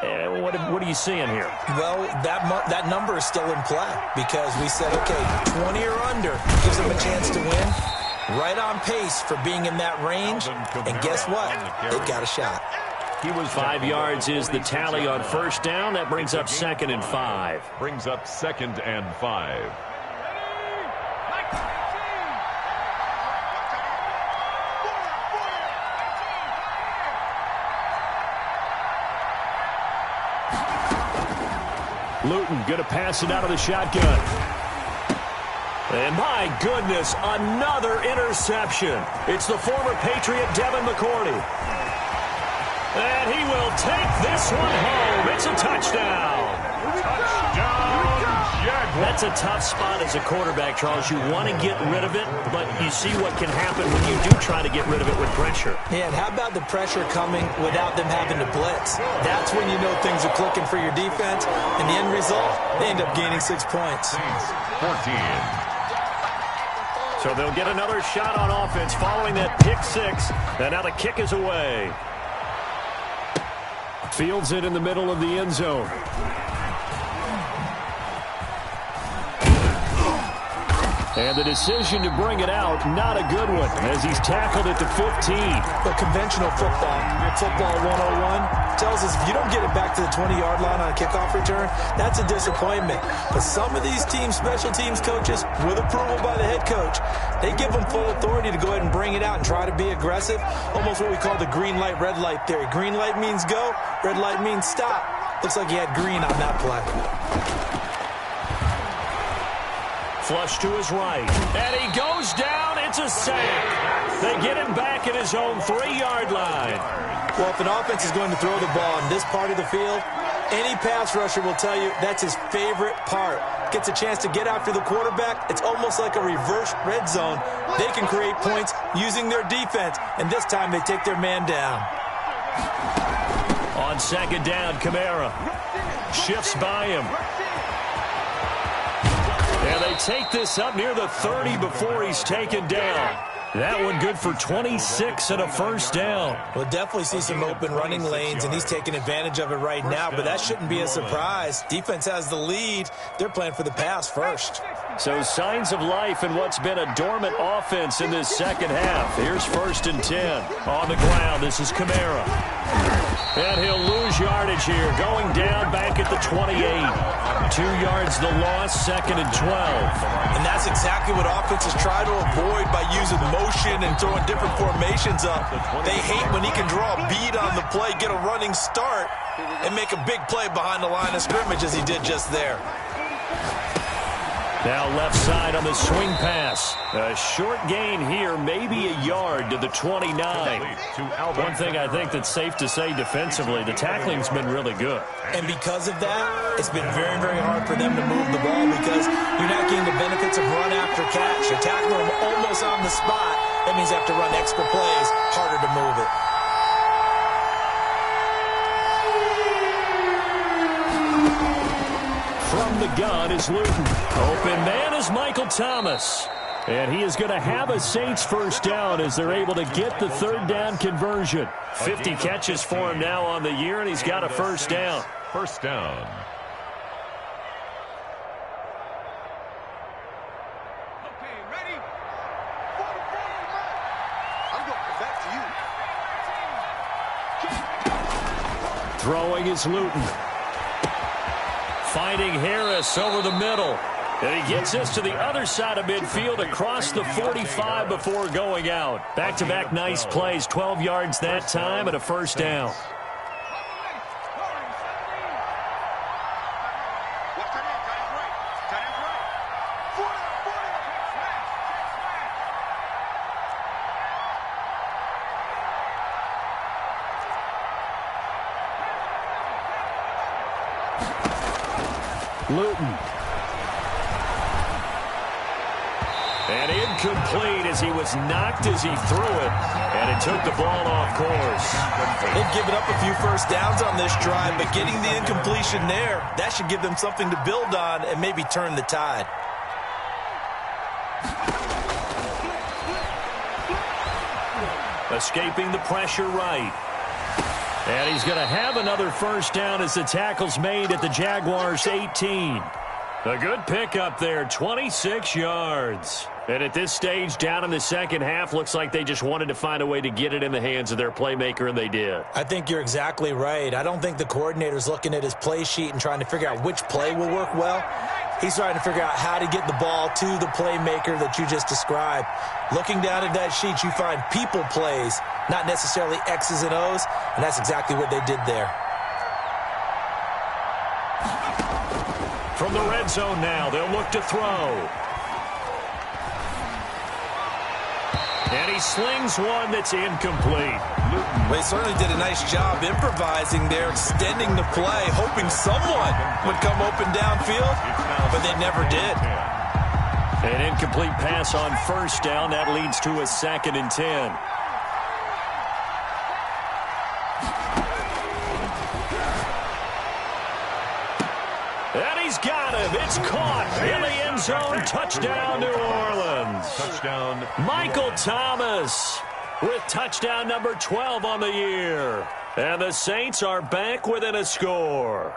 What are you seeing here? Well, that number is still in play because we said, okay, 20 or under gives them a chance to win. Right on pace for being in that range, and guess what? They've got a shot. 5 yards is the tally on first down. That brings up 2nd and 5. Brings up 2nd and 5. Luton going to pass it out of the shotgun. And my goodness, another interception. It's the former Patriot Devin McCourty. And he will take this one home. It's a touchdown. That's a tough spot as a quarterback, Charles. You want to get rid of it, but you see what can happen when you do try to get rid of it with pressure. Yeah, and how about the pressure coming without them having to blitz? That's when you know things are clicking for your defense. And the end result, they end up gaining 6 points. 14. So they'll get another shot on offense following that pick 6. And now the kick is away. Fields it in the middle of the end zone. And the decision to bring it out, not a good one, as he's tackled at the 15. The conventional football 101, tells us if you don't get it back to the 20-yard line on a kickoff return, that's a disappointment. But some of these teams, special teams coaches, with approval by the head coach, they give them full authority to go ahead and bring it out and try to be aggressive, almost what we call the green light, red light theory. Green light means go, red light means stop. Looks like he had green on that play. Flush to his right. And he goes down. It's a sack. They get him back at his own 3-yard line. Well, if an offense is going to throw the ball in this part of the field, any pass rusher will tell you that's his favorite part. gets a chance to get after the quarterback, it's almost like a reverse red zone. They can create points using their defense, and this time they take their man down. On second down, Kamara shifts by him. And they take this up near the 30 before he's taken down. That one good for 26 and a first down. We'll definitely see some open running lanes, and he's taking advantage of it right now, but that shouldn't be a surprise. Defense has the lead. They're playing for the pass first. So signs of life in what's been a dormant offense in this second half. Here's 1st and 10. On the ground, this is Kamara. And he'll lose yardage here, going down back at the 28. 2 yards the loss, 2nd and 12. And that's exactly what offenses try to avoid by using motion and throwing different formations up. They hate when he can draw a bead on the play, get a running start, and make a big play behind the line of scrimmage as he did just there. Now left side on the swing pass. A short gain here, maybe a yard to the 29. One thing I think that's safe to say defensively, the tackling's been really good. And because of that, it's been very, very hard for them to move the ball because you're not getting the benefits of run after catch. You're tackling them almost on the spot. That means you have to run extra plays, harder to move it. From the gun is Luton. Open man is Michael Thomas. And he is going to have a Saints first down as they're able to get the 3rd down conversion. 50 catches for him now on the year, and he's got a first down. First down. Okay, ready? I'm going to back to you. Throwing is Luton. Finding Harris over the middle. And he gets this to the other side of midfield across the 45 before going out. Back-to-back nice plays, 12 yards that time and a first down. Luton. And incomplete as he was knocked as he threw it. And it took the ball off course. They've given up a few first downs on this drive, but getting the incompletion there, that should give them something to build on and maybe turn the tide. Escaping the pressure right. And he's going to have another first down as the tackle's made at the Jaguars' 18. A good pickup there, 26 yards. And at this stage, down in the second half, looks like they just wanted to find a way to get it in the hands of their playmaker, and they did. I think you're exactly right. I don't think the coordinator's looking at his play sheet and trying to figure out which play will work well. He's trying to figure out how to get the ball to the playmaker that you just described. Looking down at that sheet, you find people plays, not necessarily X's and O's, and that's exactly what they did there. From the red zone now, they'll look to throw. And he slings one that's incomplete. Well, he certainly did a nice job improvising there, extending the play, hoping someone would come open downfield, but they never did. An incomplete pass on first down. That leads to a 2nd and 10. And he's got him. It's caught in the end zone. Touchdown, New Orleans. Touchdown. Michael Thomas with touchdown number 12 on the year. And the Saints are back within a score.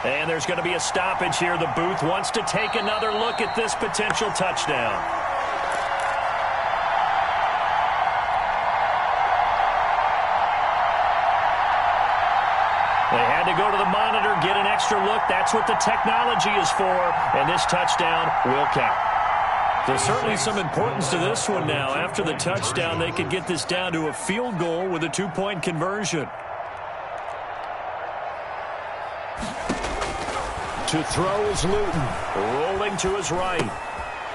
And there's going to be a stoppage here. The booth wants to take another look at this potential touchdown. They had to go to the monitor, get an extra look. That's what the technology is for, and this touchdown will count. There's certainly some importance to this one now. After the touchdown, they could get this down to a field goal with a 2-point conversion. To throw is Luton, rolling to his right.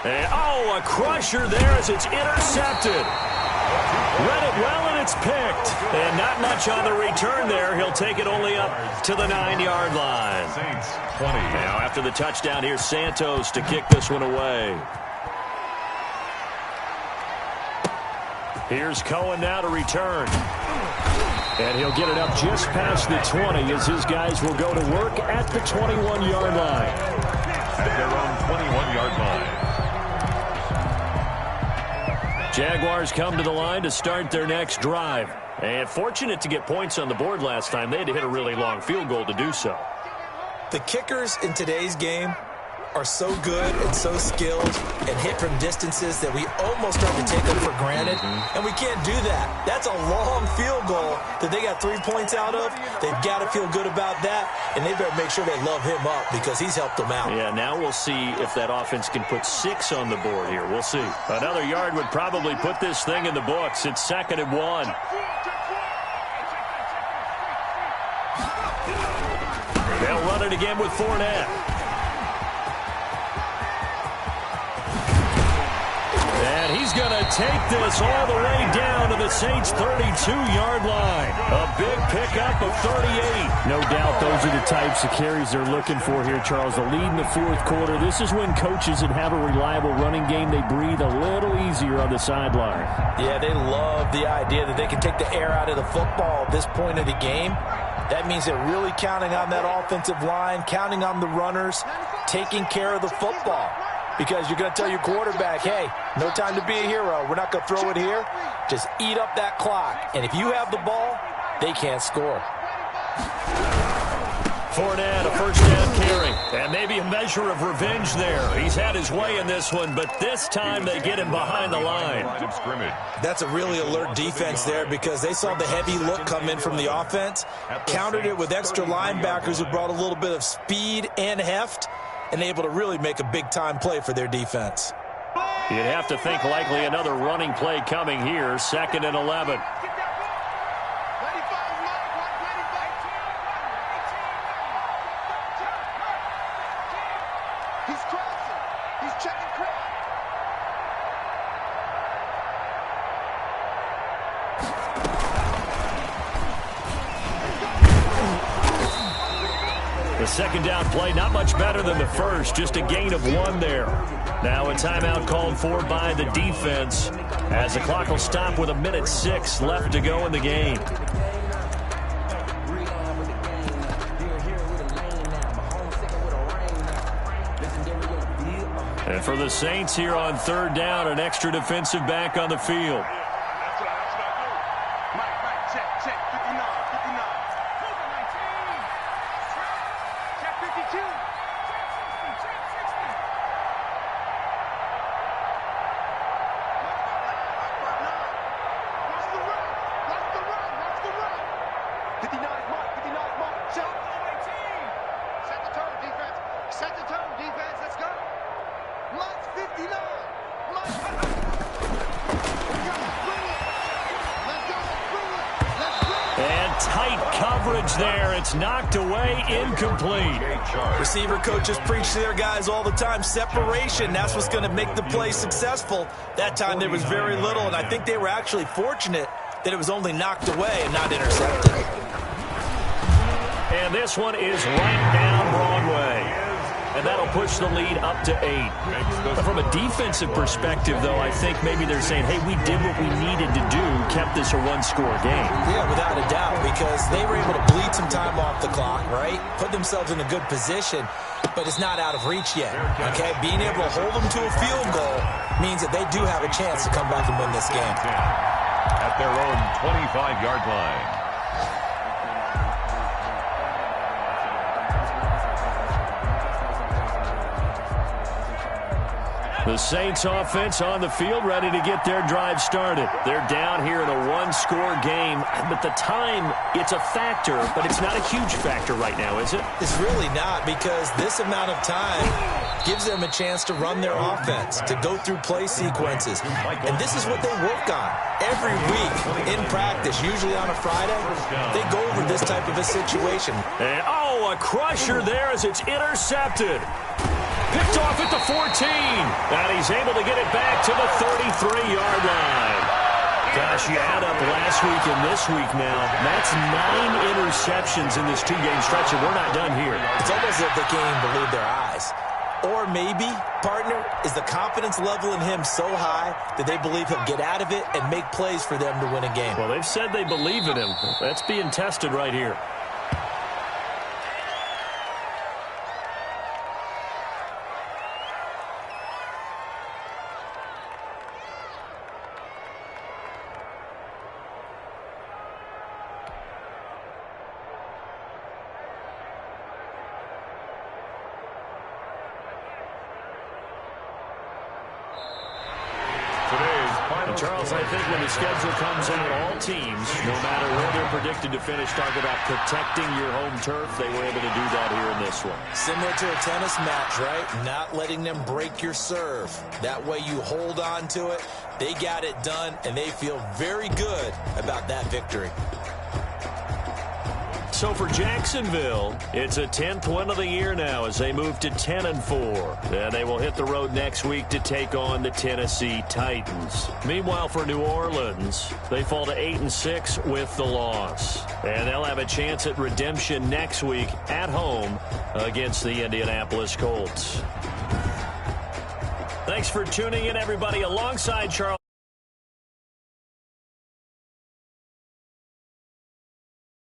And, a crusher there as it's intercepted. Read it well, and it's It's picked. And not much on the return there. He'll take it only up to the 9-yard line. Saints 20. Now after the touchdown, here's Santos to kick this one away. Here's Cohen now to return. And he'll get it up just past the 20 as his guys will go to work at the 21-yard line. At their own 21-yard line. Jaguars come to the line to start their next drive. And fortunate to get points on the board last time. They had to hit a really long field goal to do so. The kickers in today's game are so good and so skilled and hit from distances that we almost start to take them for granted, and we can't do that. That's a long field goal that they got 3 points out of. They've got to feel good about that, and they better make sure they love him up because he's helped them out. Yeah, now we'll see if that offense can put 6 on the board here. We'll see. Another yard would probably put this thing in the books. It's 2nd and 1. They'll run it again with Fournette. And he's going to take this all the way down to the Saints' 32-yard line. A big pickup of 38. No doubt those are the types of carries they're looking for here, Charles. The lead in the fourth quarter. This is when coaches that have a reliable running game, they breathe a little easier on the sideline. Yeah, they love the idea that they can take the air out of the football at this point of the game. That means they're really counting on that offensive line, counting on the runners, taking care of the football. Because you're going to tell your quarterback, hey, no time to be a hero. We're not going to throw it here. Just eat up that clock. And if you have the ball, they can't score. Fournette, a first down carry. And maybe a measure of revenge there. He's had his way in this one, but this time they get him behind the line. That's a really alert defense there because they saw the heavy look come in from the offense, countered it with extra linebackers who brought a little bit of speed and heft, and able to really make a big-time play for their defense. You'd have to think likely another running play coming here, 2nd and 11. He's crossing. He's checking crowd. The second down play, not much better than the first, just a gain of 1 there. Now a timeout called for by the defense as the clock will stop with 1:06 left to go in the game. And for the Saints here on 3rd down, an extra defensive back on the field. There, it's knocked away, incomplete. Receiver coaches preach to their guys all the time. Separation, that's what's going to make the play successful. That time there was very little, and I think they were actually fortunate that it was only knocked away and not intercepted. And this one is right down Broadway. And that'll push the lead up to 8. But from a defensive perspective, though, I think maybe they're saying, hey, we did what we needed to do, kept this a 1-score game. Yeah, without a doubt, because they were able to bleed some time off the clock, right? Put themselves in a good position, but it's not out of reach yet, okay? Being able to hold them to a field goal means that they do have a chance to come back and win this game. At their own 25-yard line. The Saints offense on the field, ready to get their drive started. They're down here in a 1-score game, but the time, it's a factor, but it's not a huge factor right now, is it? It's really not, because this amount of time gives them a chance to run their offense, to go through play sequences. And this is what they work on every week in practice, usually on a Friday. They go over this type of a situation. And, a crusher there as it's intercepted. Picked off at the 14, and he's able to get it back to the 33-yard line. Gosh, you add up last week and this week now. That's 9 interceptions in this 2-game stretch, and we're not done here. It's almost as if they can't even believe their eyes. Or maybe, partner, is the confidence level in him so high that they believe he'll get out of it and make plays for them to win a game. Well, they've said they believe in him. That's being tested right here. Charles, I think when the schedule comes out, all teams, no matter where they're predicted to finish, talk about protecting your home turf. They were able to do that here in this one. Similar to a tennis match, right? Not letting them break your serve. That way you hold on to it. They got it done, and they feel very good about that victory. So for Jacksonville, it's a 10th win of the year now as they move to 10-4. Then they will hit the road next week to take on the Tennessee Titans. Meanwhile, for New Orleans, they fall to 8-6 with the loss. And they'll have a chance at redemption next week at home against the Indianapolis Colts. Thanks for tuning in, everybody, alongside Charles.